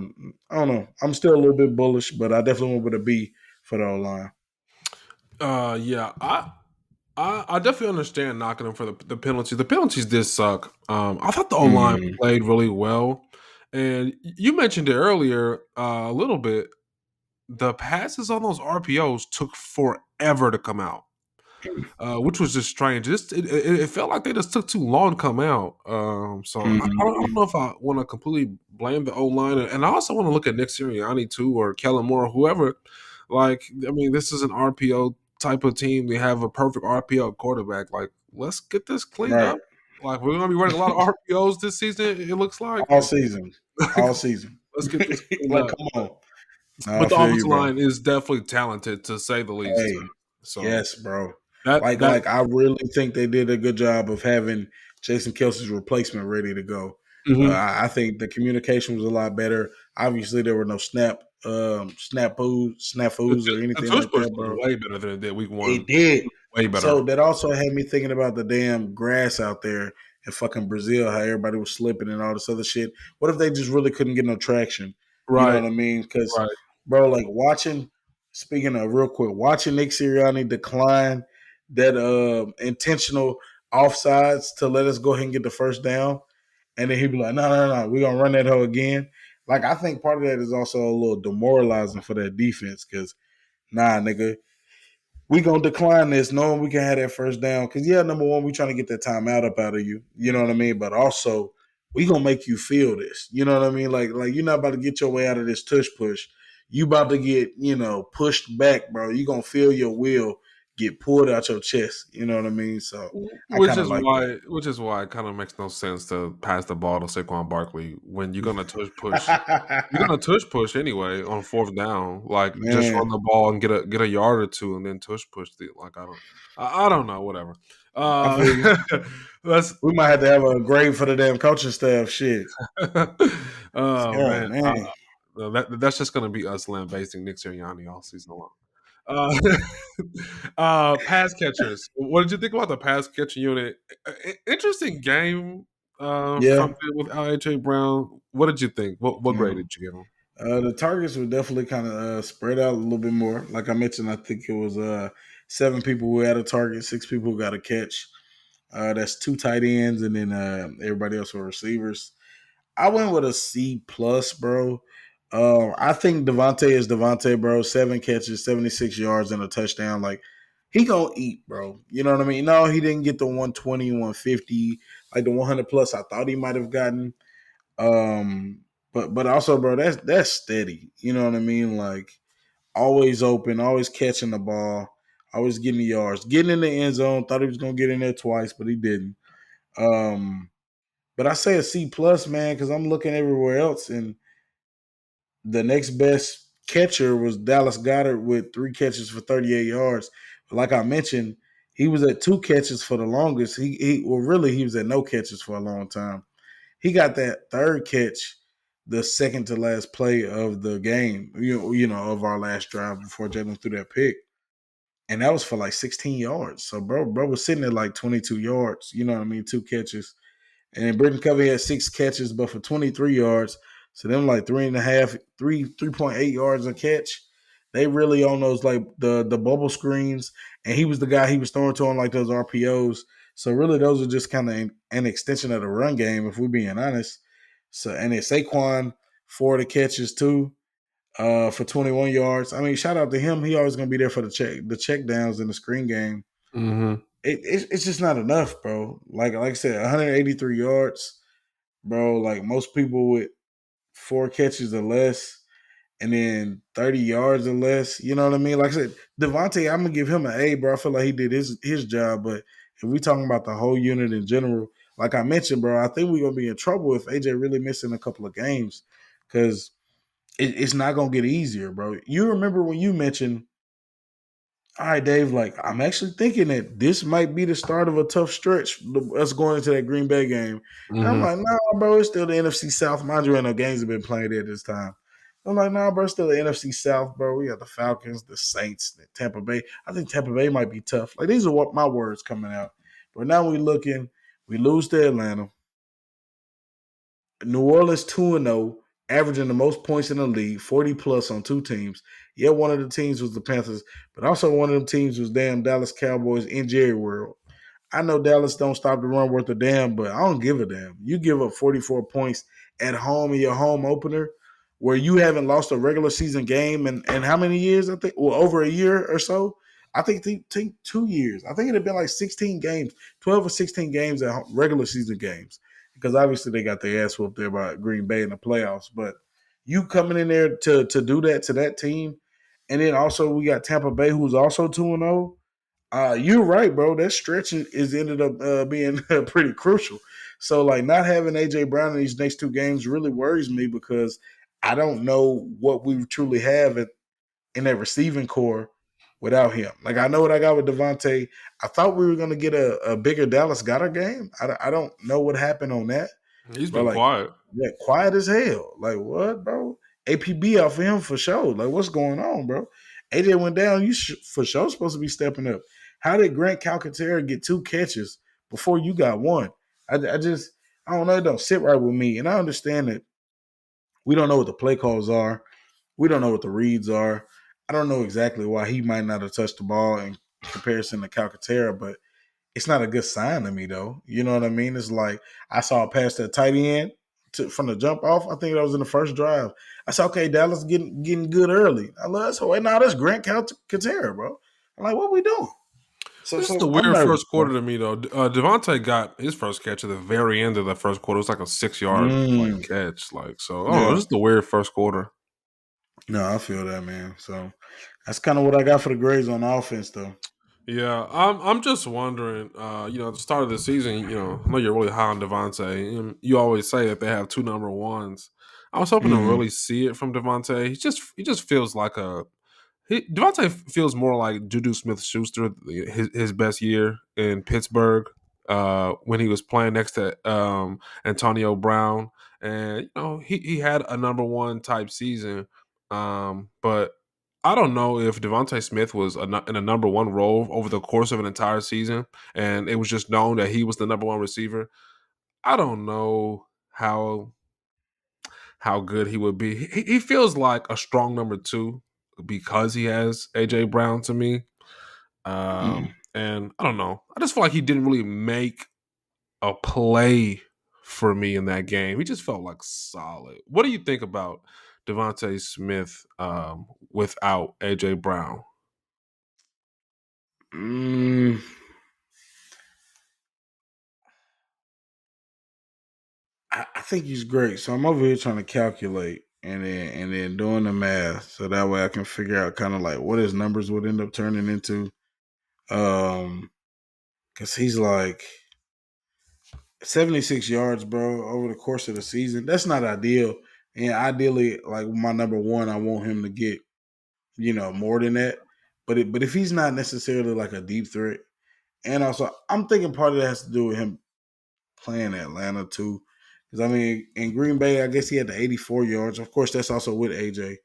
don't know. I'm still a little bit bullish, but I definitely went with a B for the O line. yeah. I definitely understand knocking them for the penalties. The penalties did suck. I thought the O line Mm-hmm. played really well, and you mentioned it earlier a little bit. The passes on those RPOs took forever to come out, which was just strange. It felt like they just took too long to come out. So I don't Mm-hmm. know if I want to completely blame the O line, and I also want to look at Nick Sirianni too, or Kellen Moore, whoever. Like, I mean, this is an RPO type of team. They have a perfect RPO quarterback. Like, let's get this cleaned Right. up. Like, we're gonna be running a lot of RPOs this season. It looks like, All and season. All season. let's get this cleaned Like, up. come on. No, I But the feel you, offensive bro. line is definitely talented, to say the least. Hey, So yes, bro. that Like, that. like I really think they did a good job of having Jason Kelsey's replacement ready to go. Mhm. I think the communication was a lot better. Obviously, there were no The snafus, or the anything tush like push that, was bro. way better than it did week It 1. did. Way better. So that also had me thinking about the damn grass out there in fucking Brazil, how everybody was slipping and all this other shit. What if they just really couldn't get no traction? You know Right, what I mean? Because, right. bro, like speaking of real quick, watching Nick Sirianni decline that intentional offsides to let us go ahead and get the first down. And then he'd be like, no, no, no, we're going to run that hoe again. Like, I think part of that is also a little demoralizing for that defense because, nah, nigga, we gonna decline this knowing we can have that first down. Cause yeah, number one, we trying to get that timeout up out of you. You know what I mean? But also, we gonna make you feel this. You know what I mean? Like you're not about to get your way out of this tush push. You about to get, pushed back, bro. You gonna feel your will get pulled out your chest. You know what I mean? So I Which kind of is like that. why it kinda makes no sense to pass the ball to Saquon Barkley when you're gonna tush push anyway on 4th down. Like, just run Man, the ball and get a yard or 2 and then tush push the like, I don't know, whatever. I Uh, feel you. let's We might have to have a grade for the damn coaching staff. Shit. oh, Oh man. man. That's just gonna be us lambasting Nick Sirianni all season long. Uh, pass catchers. What did you think about the pass catcher unit? Interesting game Yeah, from with AJ Brown. What did you think? What grade yeah. did you give him? The targets were definitely kind of spread out a little bit more. Like I mentioned, I think it was seven people who had a target, six people who got a catch. That's two tight ends, and then everybody else were receivers. I went with a C plus, bro. I think Devontae is Devontae, bro. 7 catches, 76 yards, and a touchdown. Like he gonna eat, bro. You know what I mean? No, he didn't get the 120, 150, like the 100 plus I thought he might have gotten. Um, but also, bro, that's steady. You know what I mean? Like always open, always catching the ball, always getting the yards, getting in the end zone. Thought he was gonna get in there twice, but he didn't. Um, but I say a C plus, man, because I'm looking everywhere else, and the next best catcher was Dallas Goddard with 3 catches for 38 yards. But like I mentioned, he was at 2 catches for the longest. He was at no catches for a long time. He got that third catch, the second to last play of the game, of our last drive before Jalen threw that pick. And that was for like 16 yards. So bro was sitting at like 22 yards, you know what I mean? 2 catches. And then Britton Covey had 6 catches, but for 23 yards. So them like 3.8 yards a catch. They really on those like the bubble screens. And he was the guy he was throwing to on like those RPOs. So really those are just kind of an extension of the run game, if we're being honest. So and then Saquon, 4 of the catches too, for 21 yards. I mean, shout out to him. He always gonna be there for the check downs in the screen game. Mm-hmm. It's just not enough, bro. Like I said, 183 yards, bro. Like most people with 4 catches or less, and then 30 yards or less. You know what I mean? Like I said, Devontae, I'm gonna give him an A, bro. I feel like he did his job. But if we talking about the whole unit in general, like I mentioned, bro, I think we're gonna be in trouble if AJ really missing a couple of games because it's not gonna get easier, bro. You remember when you mentioned, all right, Dave, like I'm actually thinking that this might be the start of a tough stretch, us going into that Green Bay game. And I'm Mm-hmm. like, nah, bro, it's still the NFC South. Mind you, ain't no games have been played at this time. I'm like, nah, bro, it's still the NFC South, bro. We got the Falcons, the Saints, the Tampa Bay. I think Tampa Bay might be tough. Like these are what my words coming out. But now we lose to Atlanta. New Orleans 2-0, averaging the most points in the league, 40 plus on 2 teams. Yeah, one of the teams was the Panthers, but also one of them teams was damn Dallas Cowboys in Jerry World. I know Dallas don't stop the run worth a damn, but I don't give a damn. You give up 44 points at home in your home opener where you haven't lost a regular season game in how many years? I think, well, over a year or so. I think 2 years. I think it had been like 16 games, 12 or 16 games at regular season games because obviously they got their ass whooped there by Green Bay in the playoffs. But you coming in there to do that to that team, and then also we got Tampa Bay who's also 2-0. You're right, bro. That stretch is ended up being pretty crucial. So like not having AJ Brown in these next 2 games really worries me because I don't know what we truly have in that receiving core without him. Like I know what I got with Devontae. I thought we were going to get a bigger Dallas Goddard game. I don't know what happened on that. He's But been like, quiet. yeah, quiet as hell. Like what, bro? APB out for him for sure. Like what's going on, bro? AJ went down. For sure supposed to be stepping up. How did Grant Calcaterra get 2 catches before you got one? I just I don't know. It don't sit right with me. And I understand that we don't know what the play calls are. We don't know what the reads are. I don't know exactly why he might not have touched the ball in comparison to Calcaterra, but it's not a good sign to me, though. You know what I mean? It's like I saw a pass that tight end from the jump off. I think that was in the first drive. I said, okay, Dallas getting good early. I love this. Wait, now that's Grant Calcaterra, bro. I'm like, what we doing? So, This is a so I'm weird nervous, first bro. quarter to me, though. Devontae got his first catch at the very end of the first quarter. It was like a 6 yard like Mm, catch. Like so, I don't know. yeah. This is the weird first quarter. No, I feel that, man. So that's kind of what I got for the grades on offense, though. Yeah, I'm just wondering. At the start of the season, I know you're really high on Devontae. And you always say that they have two number ones. I was hoping to Mm-hmm. really see it from Devontae. He just feels like Devontae feels more like Juju Smith Schuster, his best year in Pittsburgh, when he was playing next to Antonio Brown, and he had a number one type season, but I don't know if Devontae Smith was in a number one role over the course of an entire season, and it was just known that he was the number one receiver. I don't know how good he would be. He feels like a strong number two because he has AJ Brown to me. Mm. And I don't know. I just feel like he didn't really make a play for me in that game. He just felt like solid. What do you think about Devontae Smith without AJ Brown? Mm. I think he's great. So I'm over here trying to calculate and then doing the math so that way I can figure out kind of like what his numbers would end up turning into. Because he's like 76 yards, bro, over the course of the season. That's not ideal. And ideally, like my number one, I want him to get more than that. But if he's not necessarily like a deep threat, and also I'm thinking part of that has to do with him playing Atlanta too. Because I mean, in Green Bay, I guess he had the 84 yards. Of course, that's also with AJ.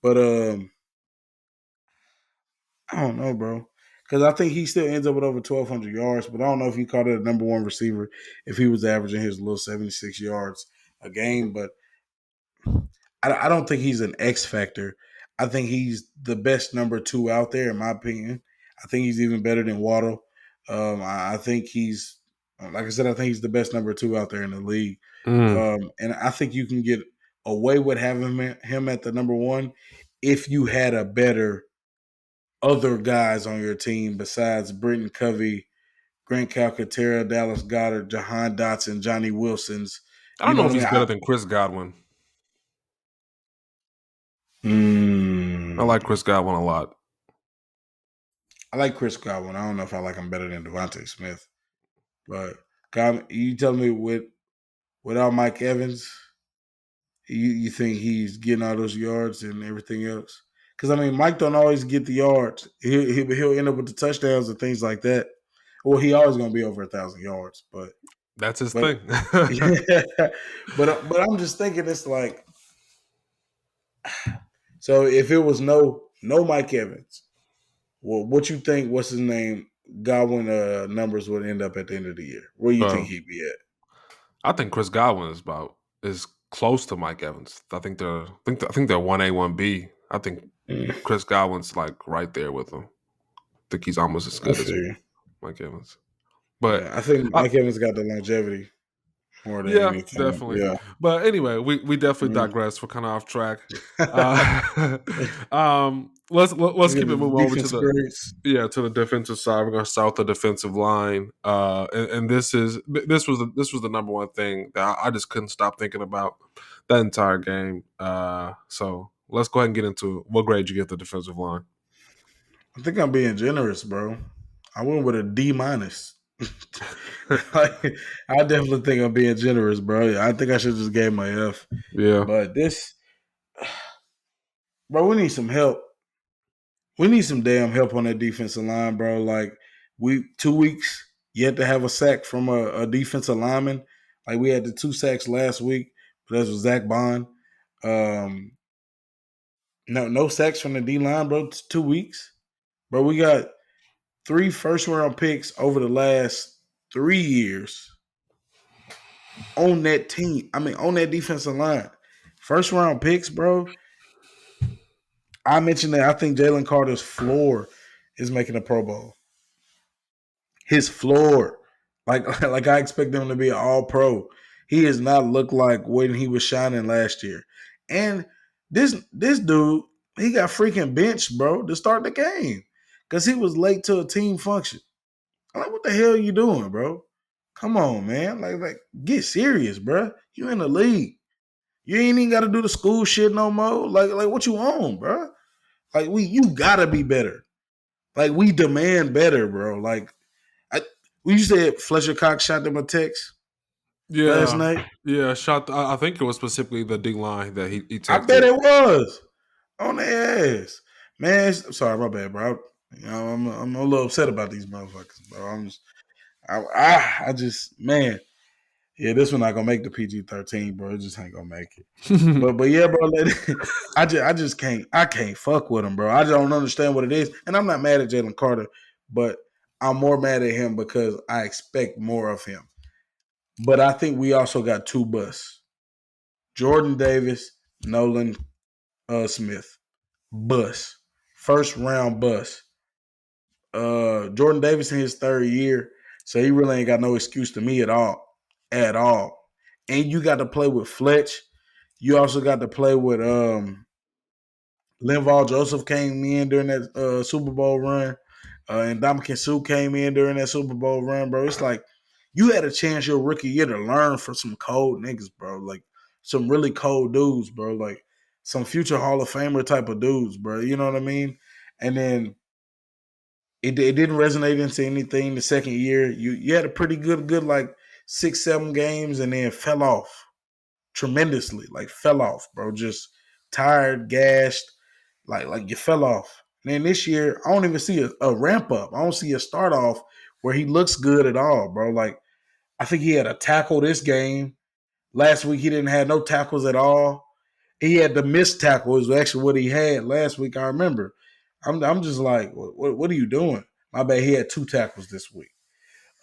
But I don't know, bro. Because I think he still ends up with over 1,200 yards. But I don't know if he called it a number one receiver if he was averaging his little 76 yards a game. But I don't think he's an X factor. I think he's the best number two out there, in my opinion. I think he's even better than Waddle. I think he's, like I said, I think he's the best number two out there in the league. Mm. And I think you can get away with having him at the number one if you had a better other guys on your team besides Britton Covey, Grant Calcaterra, Dallas Goddard, Jahan Dotson, Johnny Wilson's. I You don't know know if what he's I better than Chris Godwin. I mean? like Chris Godwin a lot. I like Chris Godwin. I don't know if I like him better than Devontae Smith, but God, you tell me without Mike Evans, you think he's getting all those yards and everything else? Because I mean, Mike don't always get the yards. He'll end up with the touchdowns and things like that. Well, he always going to be over 1,000 yards, That's his but thing. yeah, but I'm just thinking it's like, so if it was no Mike Evans, well, what you think? What's his name? Godwin numbers would end up at the end of the year. Where do you think Bro, he'd be at? I think Chris Godwin is close to Mike Evans. I think they're 1A, 1B. I think Mm, Chris Godwin's like right there with him. I think he's almost as I good as feel you. Mike Evans. But Yeah, I think I, Mike Evans got the longevity more than yeah, anything. definitely. Yeah. But anyway, we definitely Mm. digress. We're kind of off track. Let's Let's get keep it the moving over to defense the grades. to the defensive side. We're gonna start with the defensive line. And this was the number one thing that I just couldn't stop thinking about that entire game. So let's go ahead and get into it. What grade you get the defensive line? I think I'm being generous, bro. I went with a D minus. Like, I definitely think I'm being generous, bro. I think I should just gave my F. Yeah. But this, bro, we need some help. We need some damn help on that defensive line, bro. Like, we 2 weeks yet to have a sack from a defensive lineman. Like, we had the 2 sacks last week, but that was Zach Bond. Um, no sacks from the D line, bro. It's 2 weeks, bro. We got 3 first round picks over the last 3 years on that team. I mean, on that defensive line. First round picks, bro. I mentioned that I think Jalen Carter's floor is making a Pro Bowl. His floor, like I expect him to be an All Pro. He has not looked like when he was shining last year. And this dude, he got freaking benched, bro, to start the game because he was late to a team function. I'm like, what the hell are you doing, bro? Come on, man. Like, get serious, bro. You in the league. You ain't even got to do the school shit no more. Like what you on, bro? Like you gotta be better. Like we demand better, bro. Like you said Fletcher Cox shot them a text last Yeah. night. Yeah. I think it was specifically the D line that he I bet texted. it was on their ass, man. Sorry, my bad, bro. I'm a little upset about these motherfuckers, bro. I just man. Yeah, this one not gonna make the PG-13, bro. It just ain't gonna make it. But yeah, bro. I just can't fuck with him, bro. I just don't understand what it is, and I'm not mad at Jalen Carter, but I'm more mad at him because I expect more of him. But I think we also got two busts: Jordan Davis, Nolan Smith, bust, first round bust. Jordan Davis in his third year, so he really ain't got no excuse to me at all. And you got to play with Fletch. You also got to play with Linval Joseph came in during that Super Bowl run, and Dominican Sue came in during that Super Bowl run, bro. It's like you had a chance your rookie year to learn from some cold niggas, bro. Like some really cold dudes, bro. Like some future Hall of Famer type of dudes, bro. You know what I mean? And then it didn't resonate into anything the second year. You had a pretty good like 6-7 games, and then fell off tremendously. Like fell off, bro. Just tired, gashed, like you fell off. And then this year, I don't even see a ramp up. I don't see a start off where he looks good at all, bro. Like I think he had a tackle this game. Last week he didn't have no tackles at all. He had the missed tackle is actually what he had last week. I remember. I'm just like, what are you doing? My bad. He had two tackles this week.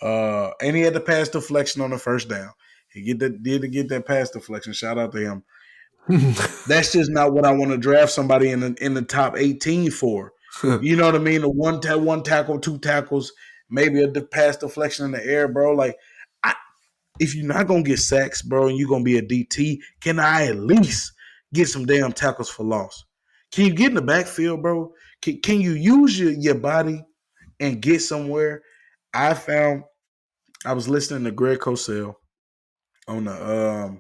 And he had the pass deflection on the first down. He did get that pass deflection. Shout out to him. That's just not what I want to draft somebody in the top 18 for. You know what I mean? A one tackle, two tackles, maybe a pass deflection in the air, bro. Like, if you're not gonna get sacks, bro, and you're gonna be a DT, can I at least get some damn tackles for loss? Can you get in the backfield, bro? Can you use your body and get somewhere? I was listening to Greg Cosell on the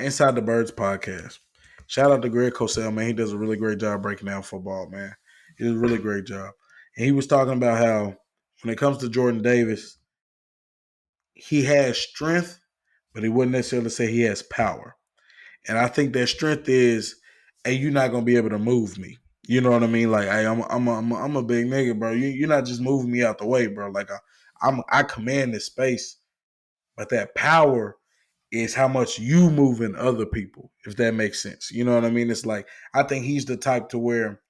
Inside the Birds podcast. Shout out to Greg Cosell, man. He does a really great job breaking down football, man. He does a really great job. And he was talking about how when it comes to Jordan Davis, he has strength, but he wouldn't necessarily say he has power. And I think that strength is, hey, you're not gonna be able to move me. You know what I mean? Like, hey, I'm a big nigga, bro. You're not just moving me out the way, bro. Like, I command this space, but that power is how much you moving other people, if that makes sense. You know what I mean? It's like I think he's the type to where,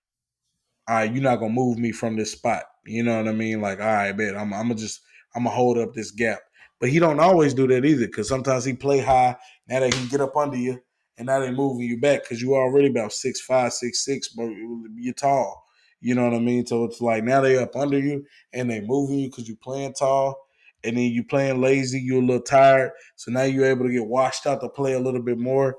all right, you're not gonna move me from this spot. You know what I mean? Like, all right, bet I'm gonna hold up this gap. But he don't always do that either, because sometimes he play high. Now they can get up under you, and now they moving you back because you already about 6'5", 6'6", but you're tall. You know what I mean? So it's like now they up under you and they moving you because you playing tall, and then you playing lazy. You're a little tired, so now you're able to get washed out to play a little bit more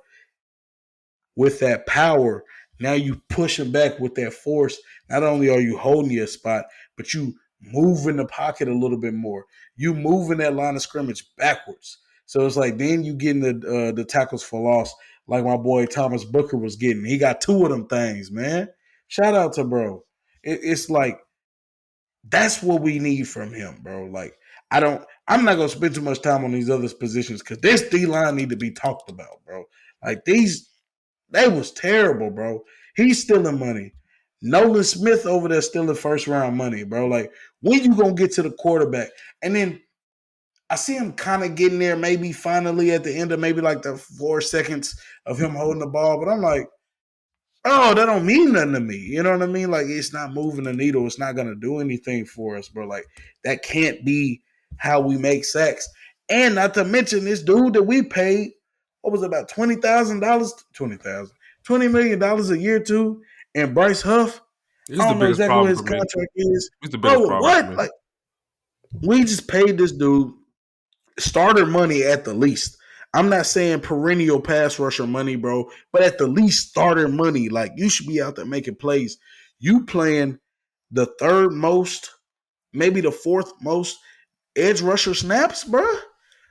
with that power. Now you pushing back with that force. Not only are you holding your spot, but you move in the pocket a little bit more. You moving that line of scrimmage backwards. So it's like then you getting the tackles for loss, like my boy Thomas Booker was getting. He got two of them things, man. Shout out to bro. It's like that's what we need from him, bro. Like I'm not gonna spend too much time on these other positions because this D line need to be talked about, bro. Like they was terrible, bro. He's stealing money. Nolan Smith over there stealing first round money, bro. Like, when you gonna get to the quarterback? And then I see him kind of getting there, maybe finally at the end of maybe like the 4 seconds of him holding the ball. But I'm like, oh, that don't mean nothing to me. You know what I mean? Like, it's not moving the needle. It's not gonna do anything for us, bro. Like, that can't be how we make sacks. And not to mention this dude that we paid, what was it, about $20,000? $20 million a year to, and Bryce Huff. This is I the don't know biggest exactly what problem his for me. contract is. It's the biggest Bro, problem for what? me. Like, we just paid this dude starter money at the least. I'm not saying perennial pass rusher money, bro, but at the least starter money. Like, you should be out there making plays. You playing the third most, maybe the fourth most edge rusher snaps, bro.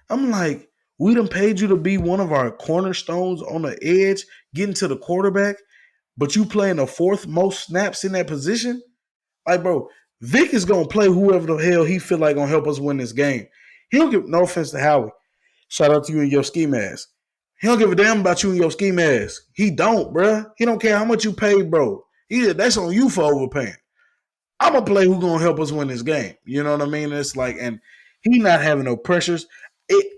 I'm like, we done paid you to be one of our cornerstones on the edge, getting to the quarterback, but you playing the fourth most snaps in that position? Like, bro, Vic is gonna play whoever the hell he feel like gonna help us win this game. He don't give no offense to Howie. Shout out to you and your ski mask. He don't give a damn about you and your ski mask. He don't, bruh. He don't care how much you pay, bro. That's on you for overpaying. I'm gonna play who gonna help us win this game. You know what I mean? It's like, and he not having no pressures.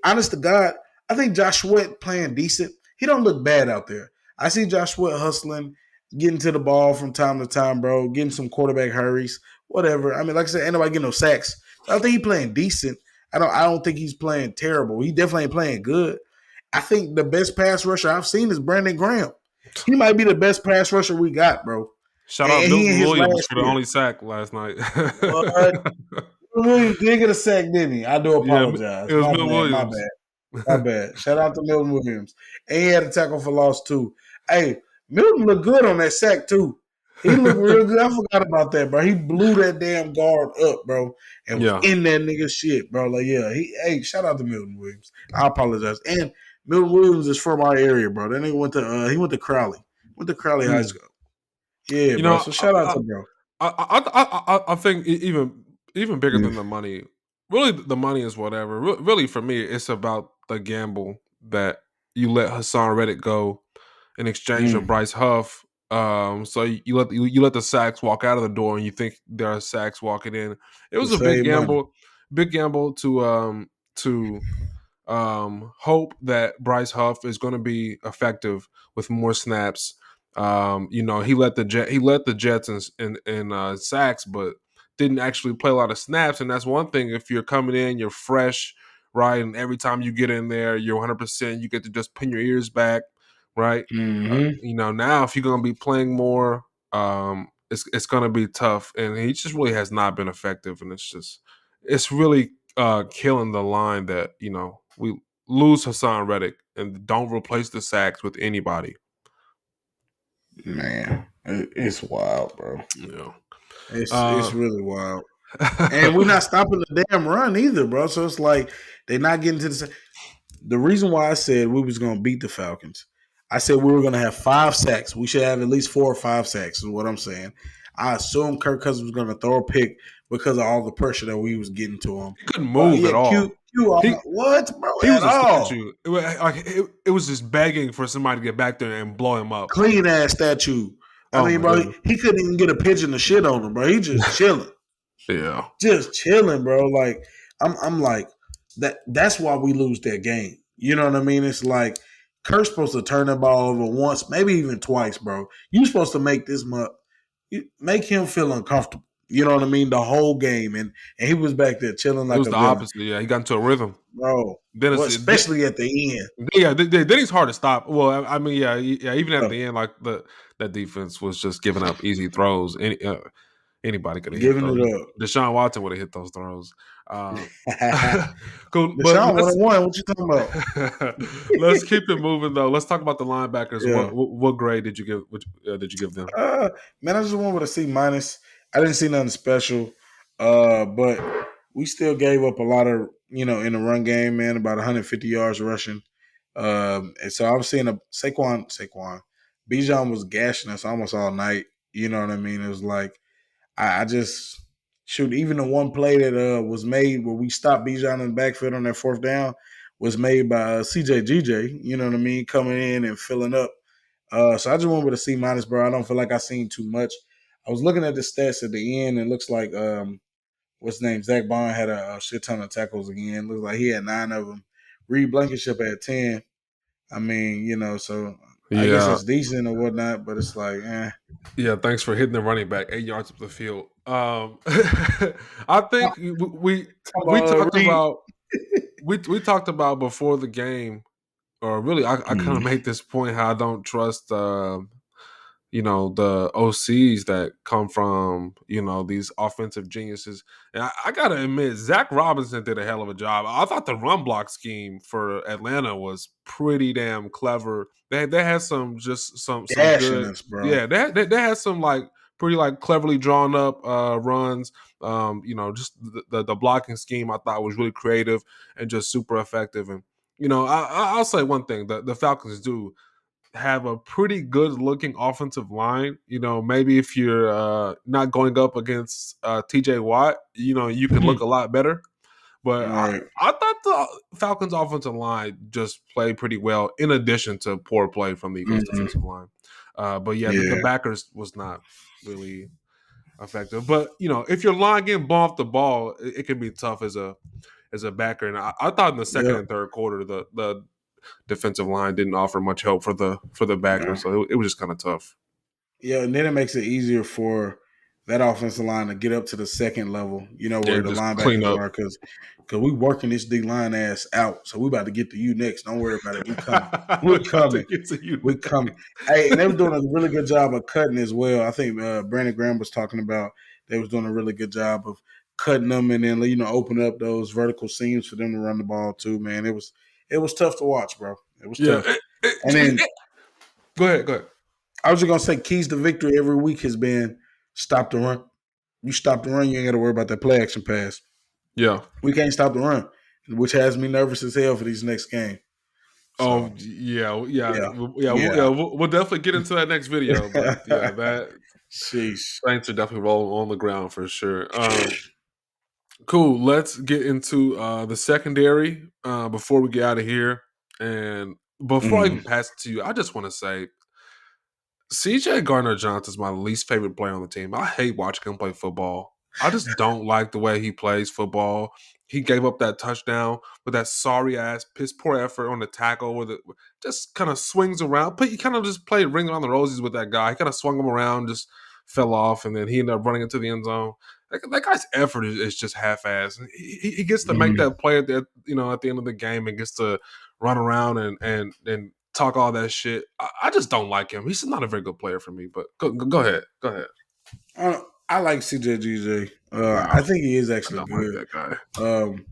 Honest to God, I think Josh Sweat playing decent. He don't look bad out there. I see Josh Sweat hustling, getting to the ball from time to time, bro, getting some quarterback hurries, whatever. I mean, like I said, ain't nobody getting no sacks. So I think he playing decent. I don't think he's playing terrible. He definitely ain't playing good. I think the best pass rusher I've seen is Brandon Graham. He might be the best pass rusher we got, bro. Shout out And he in Milton his Williams last for the year. only sack last night. What? Williams did get a sack, didn't he? I do Yeah, apologize. it was My Milton bad. My Williams. bad. My bad. Shout out to Milton Williams. And he had a tackle for loss too. Hey, Milton looked good on that sack too. He looked real good. I forgot about that, bro. He blew that damn guard up, bro, and was Yeah. in that nigga shit, bro. Like, yeah, hey, shout out to Milton Williams. I apologize. And Milton Williams is from our area, bro. That nigga went to Crowley. Went to Crowley High Mm. School. Yeah, You bro. know, So shout out to bro. I think even bigger than the money. Really, the money is whatever. Really, for me, it's about the gamble that you let Hassan Reddick go in exchange for Mm. Bryce Huff. So you let the sacks walk out of the door, and you think there are sacks walking in. It To was a save money. big gamble to hope that Bryce Huff is going to be effective with more snaps. He let the Jets in sacks, but didn't actually play a lot of snaps. And that's one thing. If you're coming in, you're fresh, right, and every time you get in there, you're 100%. You get to just pin your ears back, right. Mm-hmm. Now if you're going to be playing more, it's going to be tough. And he just really has not been effective, and it's really killing the line that we lose Hassan Reddick and don't replace the sacks with anybody. Man, it's wild, bro. Yeah. It's Uh, really wild. And we're not stopping the damn run either, bro. So it's like they're not getting to the reason why I said we was gonna beat the Falcons. I said we were gonna have 5 sacks. We should have at least 4 or 5 sacks, is what I'm saying. I assumed Kirk Cousins was gonna throw a pick because of all the pressure that we was getting to him. he couldn't But move yeah, at all. He what, bro, he at was a all. statue. It was just begging for somebody to get back there and blow him up. Clean ass statue. I Oh mean, my bro, goodness. he couldn't even get a pigeon to shit on him, bro. He just chilling. Yeah. Just chilling, bro. Like I'm like that's why we lose that game. You know what I mean? It's like Kurt's supposed to turn the ball over once, maybe even twice, bro. You supposed to make him feel uncomfortable. You know what I mean? The whole game, and he was back there chilling It like was a the villain, opposite. Yeah, he got into a rhythm. bro. Then Well, it's especially at the end, yeah. Then he's hard to stop. Well, I mean, yeah. Even at bro, the end, like that defense was just giving up easy throws. Anybody could have hit giving those. it Deshaun Watson would have hit those throws. Uh, up. cool, but Deshaun 1-1. What you talking about? let's keep it moving though. Let's talk about the linebackers. Yeah. What grade did you give? Did you give them? Man, I just went with a C minus. I didn't see nothing special, but we still gave up a lot of in the run game, man. About 150 yards rushing, and so I was seeing a Saquon, Bijan was gashing us almost all night. You know what I mean? It was like I just shoot. Even the one play that was made where we stopped Bijan in the backfield on that fourth down was made by CJ. You know what I mean? Coming in and filling up. So I just went with a C minus, bro. I don't feel like I seen too much. I was looking at the stats at the end, and it looks like what's his name? Zach Bond had a shit ton of tackles again. Looks like he had 9 of them. Reed Blankenship had 10. I mean, so I guess Yeah, it's decent or whatnot, but it's like, yeah. Thanks for hitting the running back 8 yards up the field. I think come we on, talked Reed. about we talked about before the game, or really, I kind of Mm. made this point how I don't trust the OCs that come from these offensive geniuses. And I gotta admit, Zach Robinson did a hell of a job. I thought the run block scheme for Atlanta was pretty damn clever. They had some Gashing good, us, bro. yeah. They had some like pretty like cleverly drawn up runs. Just the blocking scheme I thought was really creative and just super effective. And I'll say one thing: the Falcons do have a pretty good looking offensive line. Maybe if you're not going up against TJ Watt, you can look a lot better. But All I, right. I thought the Falcons offensive line just played pretty well in addition to poor play from the Eagles defensive Mm-hmm. line. But yeah, the Yeah. backers was not really effective. But if your line getting blown off the ball, it can be tough as a as a backer. And I thought in the second Yeah. and third quarter, the defensive line didn't offer much help for the backer, Yeah. so it was just kind of tough. Yeah, and then it makes it easier for that offensive line to get up to the second level, Yeah, where the just clean linebackers up. are, because we working this D line ass out. So we about to get to you next. Don't worry about it. We coming. We're We about to coming. get to you We coming. next. Hey, and they were doing a really good job of cutting as well. I think Brandon Graham was talking about they was doing a really good job of cutting them and then open up those vertical seams for them to run the ball too. Man, it was tough to watch, bro. It was Yeah. tough. And then Go ahead. Go ahead. I was just gonna say keys to victory every week has been stop the run. You stop the run, you ain't got to worry about that play action pass. Yeah. We can't stop the run, which has me nervous as hell for these next game. Oh So yeah, yeah, yeah, yeah. yeah. We'll definitely get into that next video, but yeah, that Sheesh. Saints are definitely rolling on the ground for sure. Cool. Let's get into the secondary before we get out of here. And before I even Mm. pass it to you, I just want to say CJ Gardner Johnson is my least favorite player on the team. I hate watching him play football. I just don't like the way he plays football. He gave up that touchdown with that sorry ass, piss poor effort on the tackle where it just kind of swings around. But he kind of just played ring around the roses with that guy. He kind of swung him around, just fell off, and then he ended up running into the end zone. That guy's effort is just half-assed. He gets to make Mm. that play at the end of the game and gets to run around and talk all that shit. I just don't like him. He's not a very good player for me. But go ahead. Go ahead. I like CJGJ. Nah, I think he is I actually don't like good. that guy. Um,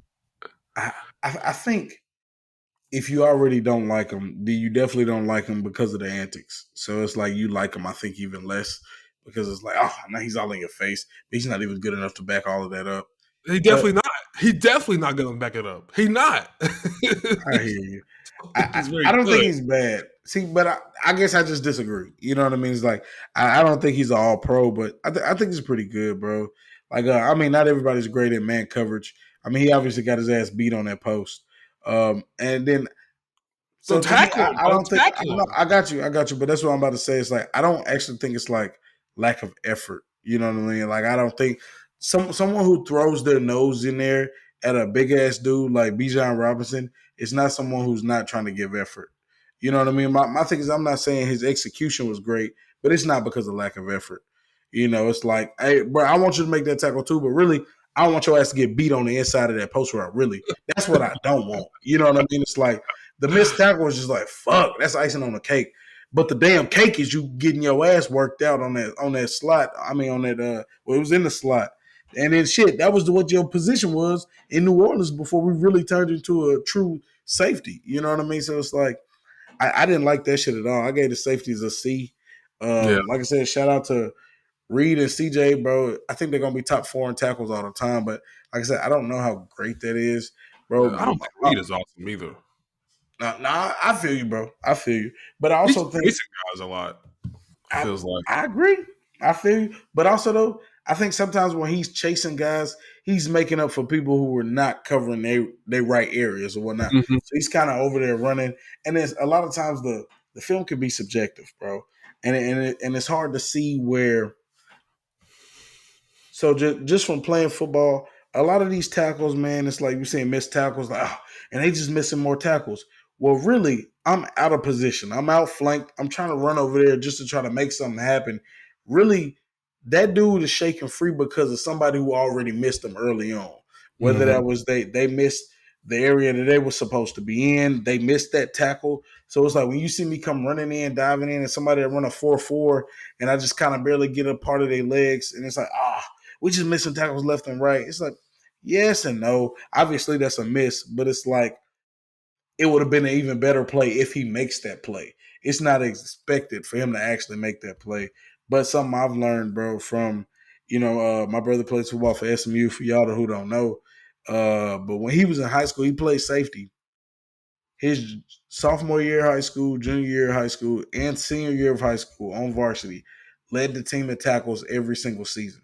I think if you already don't like him, then you definitely don't like him because of the antics. So it's like you like him, I think, even less because it's like, oh, now he's all in your face, but he's not even good enough to back all of that up. He But definitely not. He definitely not going to back it up. He not. I hear you. He's I very don't think good. he's bad. See, but I guess I just disagree. You know what I mean? It's like I don't think he's an all pro, but I think he's pretty good, bro. Like I mean, not everybody's great at man coverage. I mean, he obviously got his ass beat on that post. And then Don't so to me, tackle him. I Don't don't think tackle him. I got you, But that's what I'm about to say. It's like I don't actually think it's like lack of effort. You know what I mean? Like I don't think someone who throws their nose in there at a big ass dude like Bijan Robinson is not someone who's not trying to give effort. You know what I mean? My thing is I'm not saying his execution was great, but it's not because of lack of effort. It's like, hey, bro, I want you to make that tackle too, but really, I don't want your ass to get beat on the inside of that post route. Really, that's what I don't want. You know what I mean? It's like the missed tackle is just like fuck. That's icing on the cake. But the damn cake is you getting your ass worked out on that slot. I mean on that well, it was in the slot. And then shit, that was what your position was in New Orleans before we really turned into a true safety. You know what I mean? So it's like I didn't like that shit at all. I gave the safeties a C. Yeah. Like I said, shout out to Reed and CJ, bro. I think they're gonna be top four in tackles all the time. But like I said, I don't know how great that is, bro. I don't think Reed is awesome either. Nah, I feel you, bro. I feel you. But I He's also think chasing guys a lot. It I feels like. I agree. I feel you. But also though, I think sometimes when he's chasing guys, he's making up for people who were not covering their right areas or whatnot. Mhm. So he's kind of over there running. And there's a lot of times the film can be subjective, bro. And it's hard to see where. So just from playing football, a lot of these tackles, man, it's like you're saying missed tackles, like, and they just missing more tackles. Well, really, I'm out of position. I'm outflanked. I'm trying to run over there just to try to make something happen. Really, that dude is shaking free because of somebody who already missed him early on. Whether Mhm. that was they missed the area that they were supposed to be in, they missed that tackle. So it's like when you see me come running in, diving in, and somebody that run a 4-4, and I just kind of barely get a part of their legs, and it's like, we just missing tackles left and right. It's like, yes and no. Obviously, that's a miss, but it's like it would have been an even better play if he makes that play. It's not expected for him to actually make that play. But something I've learned, bro, from my brother plays football for SMU. For y'all who don't know, but when he was in high school, he played safety. His sophomore year of high school, junior year of high school, and senior year of high school on varsity, led the team in tackles every single season.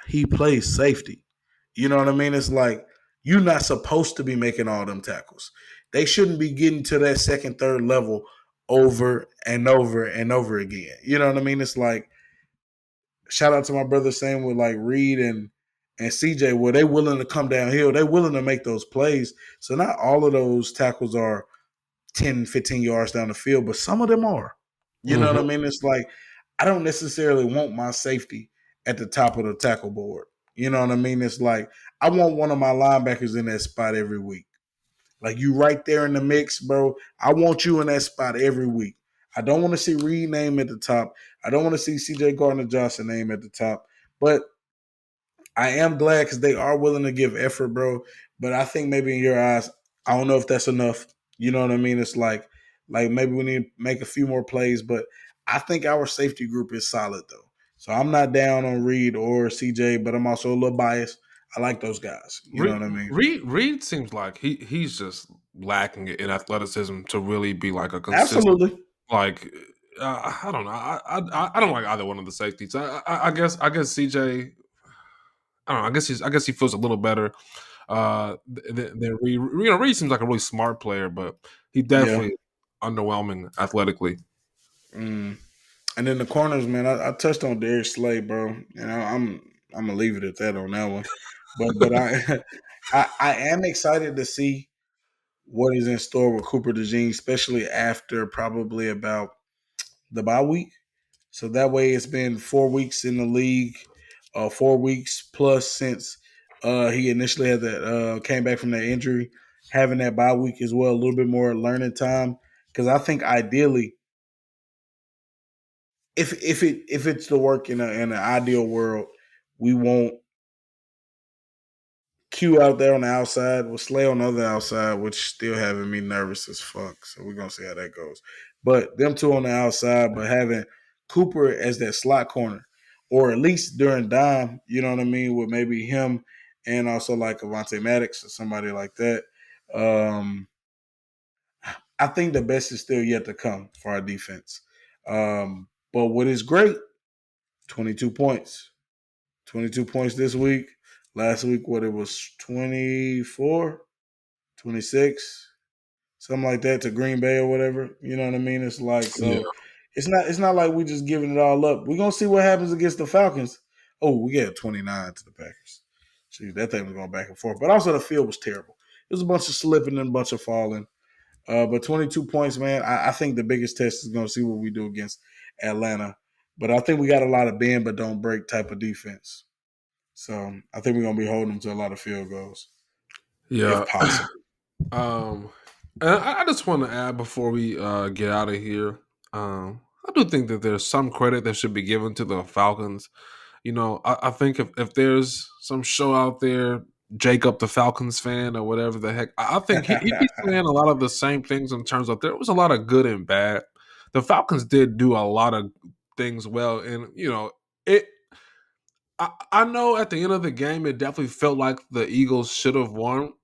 He plays safety. You know what I mean? It's like you're not supposed to be making all them tackles. They shouldn't be getting to that second, third level over and over and over again. You know what I mean? It's like shout out to my brother saying with like Reed and CJ, where they willing to come downhill, they willing to make those plays. So not all of those tackles are 10, 15 yards down the field, but some of them are. You know what I Mhm. mean? It's like I don't necessarily want my safety at the top of the tackle board. You know what I mean? It's like I want one of my linebackers in that spot every week. Like you right there in the mix, bro. I want you in that spot every week. I don't want to see Reed name at the top. I don't want to see CJ Gardner Johnson name at the top. But I am glad because they are willing to give effort, bro. But I think maybe in your eyes, I don't know if that's enough. You know what I mean? It's like maybe we need to make a few more plays, but I think our safety group is solid though. So I'm not down on Reed or CJ, but I'm also a little biased. I like those guys. You know Reed, what I mean? Reed seems like he's just lacking in athleticism to really be like a consistent. Absolutely. Like I don't know. I don't like either one of the safeties. I guess CJ. I don't know. I guess he feels a little better than Reed. Reed seems like a really smart player, but he Yeah. definitely underwhelming athletically. Mm. And then the corners, man, I touched on Darius Slay, bro. I'm gonna leave it at that on that one. But I I am excited to see what is in store with Cooper DeJean, especially after probably about the bye week. So that way, it's been 4 weeks in the league, 4 weeks plus since he initially had that came back from that injury, having that bye week as well, a little bit more learning time. Because I think ideally, if it's the work in an ideal world, we want Q out there on the outside with Slay on the other outside, which still having me nervous as fuck. So we're gonna see how that goes. But them two on the outside, but having Cooper as that slot corner, or at least during dime, you know what I mean, with maybe him and also like Avante Maddox or somebody like that. Um, I think the best is still yet to come for our defense. But what is great, 22 points. 22 points this week. Last week, what it was 24, 26, something like that to Green Bay or whatever. You know what I mean? It's like Yeah, so it's not like we just giving it all up. We're gonna see what happens against the Falcons. Oh, we got 29 to the Packers. See, that thing was going back and forth. But also the field was terrible. It was a bunch of slipping and a bunch of falling. But 22 points, man. I think the biggest test is going to see what we do against Atlanta. But I think we got a lot of bend but don't break type of defense. So I think we're gonna be holding them to a lot of field goals, if yeah. possible. Um, and I just want to add before we get out of here. I do think that there's some credit that should be given to the Falcons. I think if there's some show out there, Jacob the Falcons fan or whatever the heck, I think he'd be saying a lot of the same things in terms of there was a lot of good and bad. The Falcons did do a lot of things well, and it. I know at the end of the game, it definitely felt like the Eagles should have won.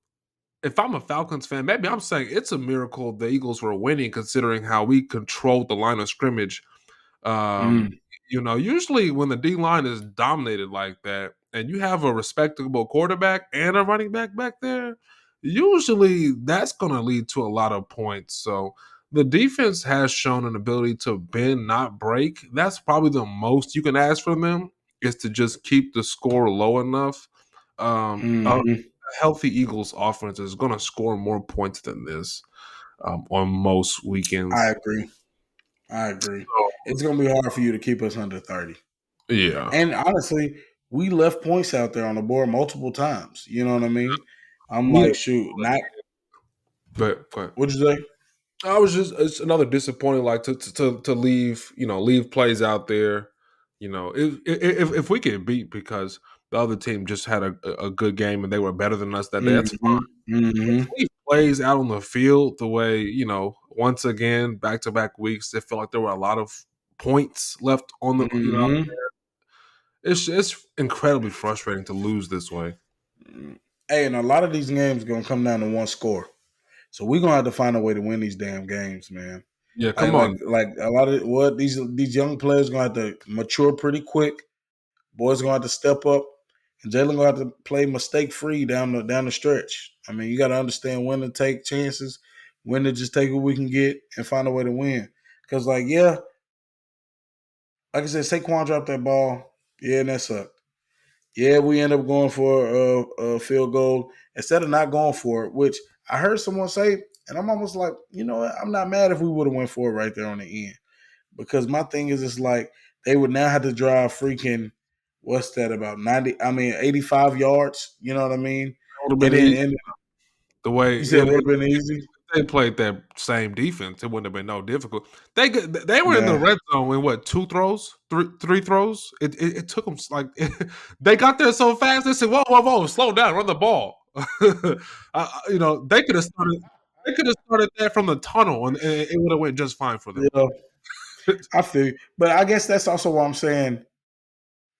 If I'm a Falcons fan, maybe I'm saying it's a miracle the Eagles were winning, considering how we controlled the line of scrimmage. Um, Mm, Usually when the D line is dominated like that, and you have a respectable quarterback and a running back there, usually that's going to lead to a lot of points. So the defense has shown an ability to bend, not break. That's probably the most you can ask from them is to just keep the score low enough. A mhm. healthy Eagles offense is going to score more points than this on most I weekends. agree. I agree. So, It's gonna be hard for you to keep us under 30. yeah. And honestly, we left points out there on the board multiple times. You know what I mean? I'm Yeah, like, shoot, not but what'd you say? I was just it's another disappointing like to leave leave plays out there. If we get beat because the other team just had a good game and they were better than us that day, that's fine. Mm-hmm. Mm-hmm. To leave plays out on the field the way once again back to back weeks it felt like there were a lot of points left on the Mm-hmm. it's incredibly frustrating to lose this way. Hey, and a lot of these games gonna come down to one score. So we're gonna have to find a way to win these damn games, man. Yeah, Like come like on. like a lot of what these young players gonna have to mature pretty quick. Boys gonna have to step up, and Jalen gonna have to play mistake free down the stretch. I mean, you got to understand when to take chances, when to just take what we can get, and find a way to win. Because like I said, Saquon dropped that ball. Yeah, and that sucked. Yeah, we end up going for a field goal instead of not going for it, which I heard someone say, and I'm almost like, you know what? I'm not mad if we would have went for it right there on the end, because my thing is, it's like they would now have to drive freaking what's that, about 90? I mean, 85 yards. You know what I mean? Would have And been then easy. and The way you said it it, would have been easy. they played that same defense, it wouldn't have been no difficult. They were in the Yeah, red zone in what, two throws, three throws. It took them like they got there so fast. They said, "Whoa, slow down, run the ball." They could have started. They could have started that from the tunnel, and it would have went just fine for them. yeah, I feel you. But I guess that's also why I'm saying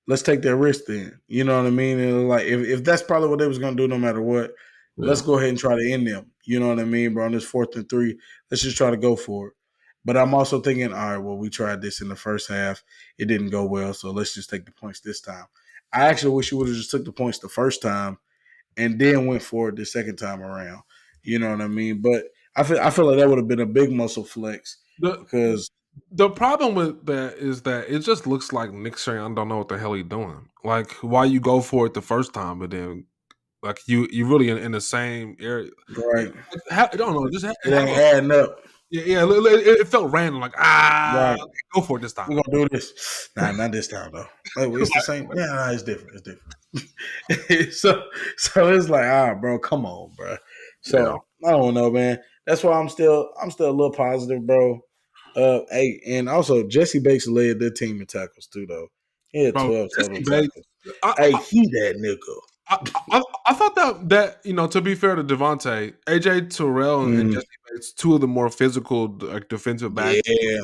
let's take that risk then. You know what I mean? And like if that's probably what they was gonna do no matter what, let's Yeah. go ahead and try to end them. You know what I mean, bro? On this 4th and 3, let's just try to go for it. But I'm also thinking, all right, well, we tried this in the first half. It didn't go well, so let's just take the points this time. I actually wish you would have just took the points the first time and then went for it the second time around. You know what I mean? But I feel like that would have been a big muscle flex The because the problem with that is that it just looks like Nick Sirianni don't know what the hell he's doing. Like, why you go for it the first time, but then like you really in the same area. right, I don't know. Just it have ain't a adding up. yeah. It felt random. Like Right. okay, go for it this time. We're gonna do this. Nah, not this time though. Like it's the same. Nah, it's different. It's different. so it's like, bro, come on, bro. Yeah, So I don't know, man. That's why I'm still a little positive, bro. Hey, and also Jesse Bates led their team in tackles too, though. He had bro. 12 total Jesse Bates. tackles. I, Hey, he that nigga. I thought that to be fair to Devontae, AJ Terrell and Mm, Jesse Bates, two of the more physical like defensive backs. yeah,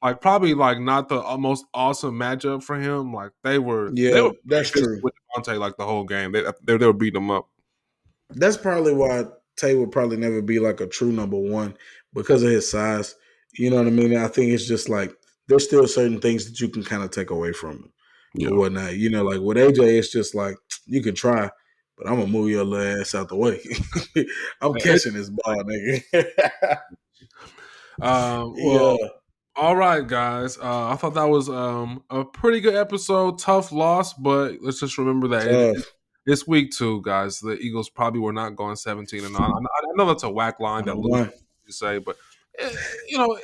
Like probably like not the most awesome matchup for him. Like they yeah, were that's physical true. with Devontae like the whole game. They were beating him up. That's probably why Tay would probably never be like a true number one because of his size. You know what I mean? I think it's just like there's still certain things that you can kind of take away from him or Yeah. whatnot. You know, like with AJ, it's just like you can try, but I'm gonna move your little ass out the way. I'm catching this ball, nigga. Well, yeah, all right, guys. I thought that was a pretty good episode. Tough loss, but let's just remember that tough. it's week 2, guys. The Eagles probably were not going 17 and on. I know that's a whack line On that the lose one, you say, but eh, you know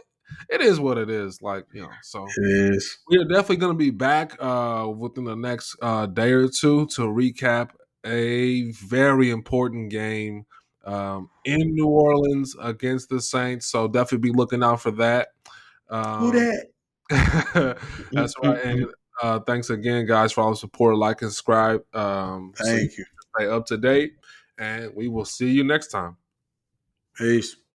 it is what it is. Like so it is. we are definitely going to be back within the next day or two to recap a very important game in New Orleans against the Saints. So definitely be looking out for that. Who Um, that? that's right. And thanks again, guys, for all the support. Like and subscribe so you Thank you. can stay up to date. And we will see you next time. Peace.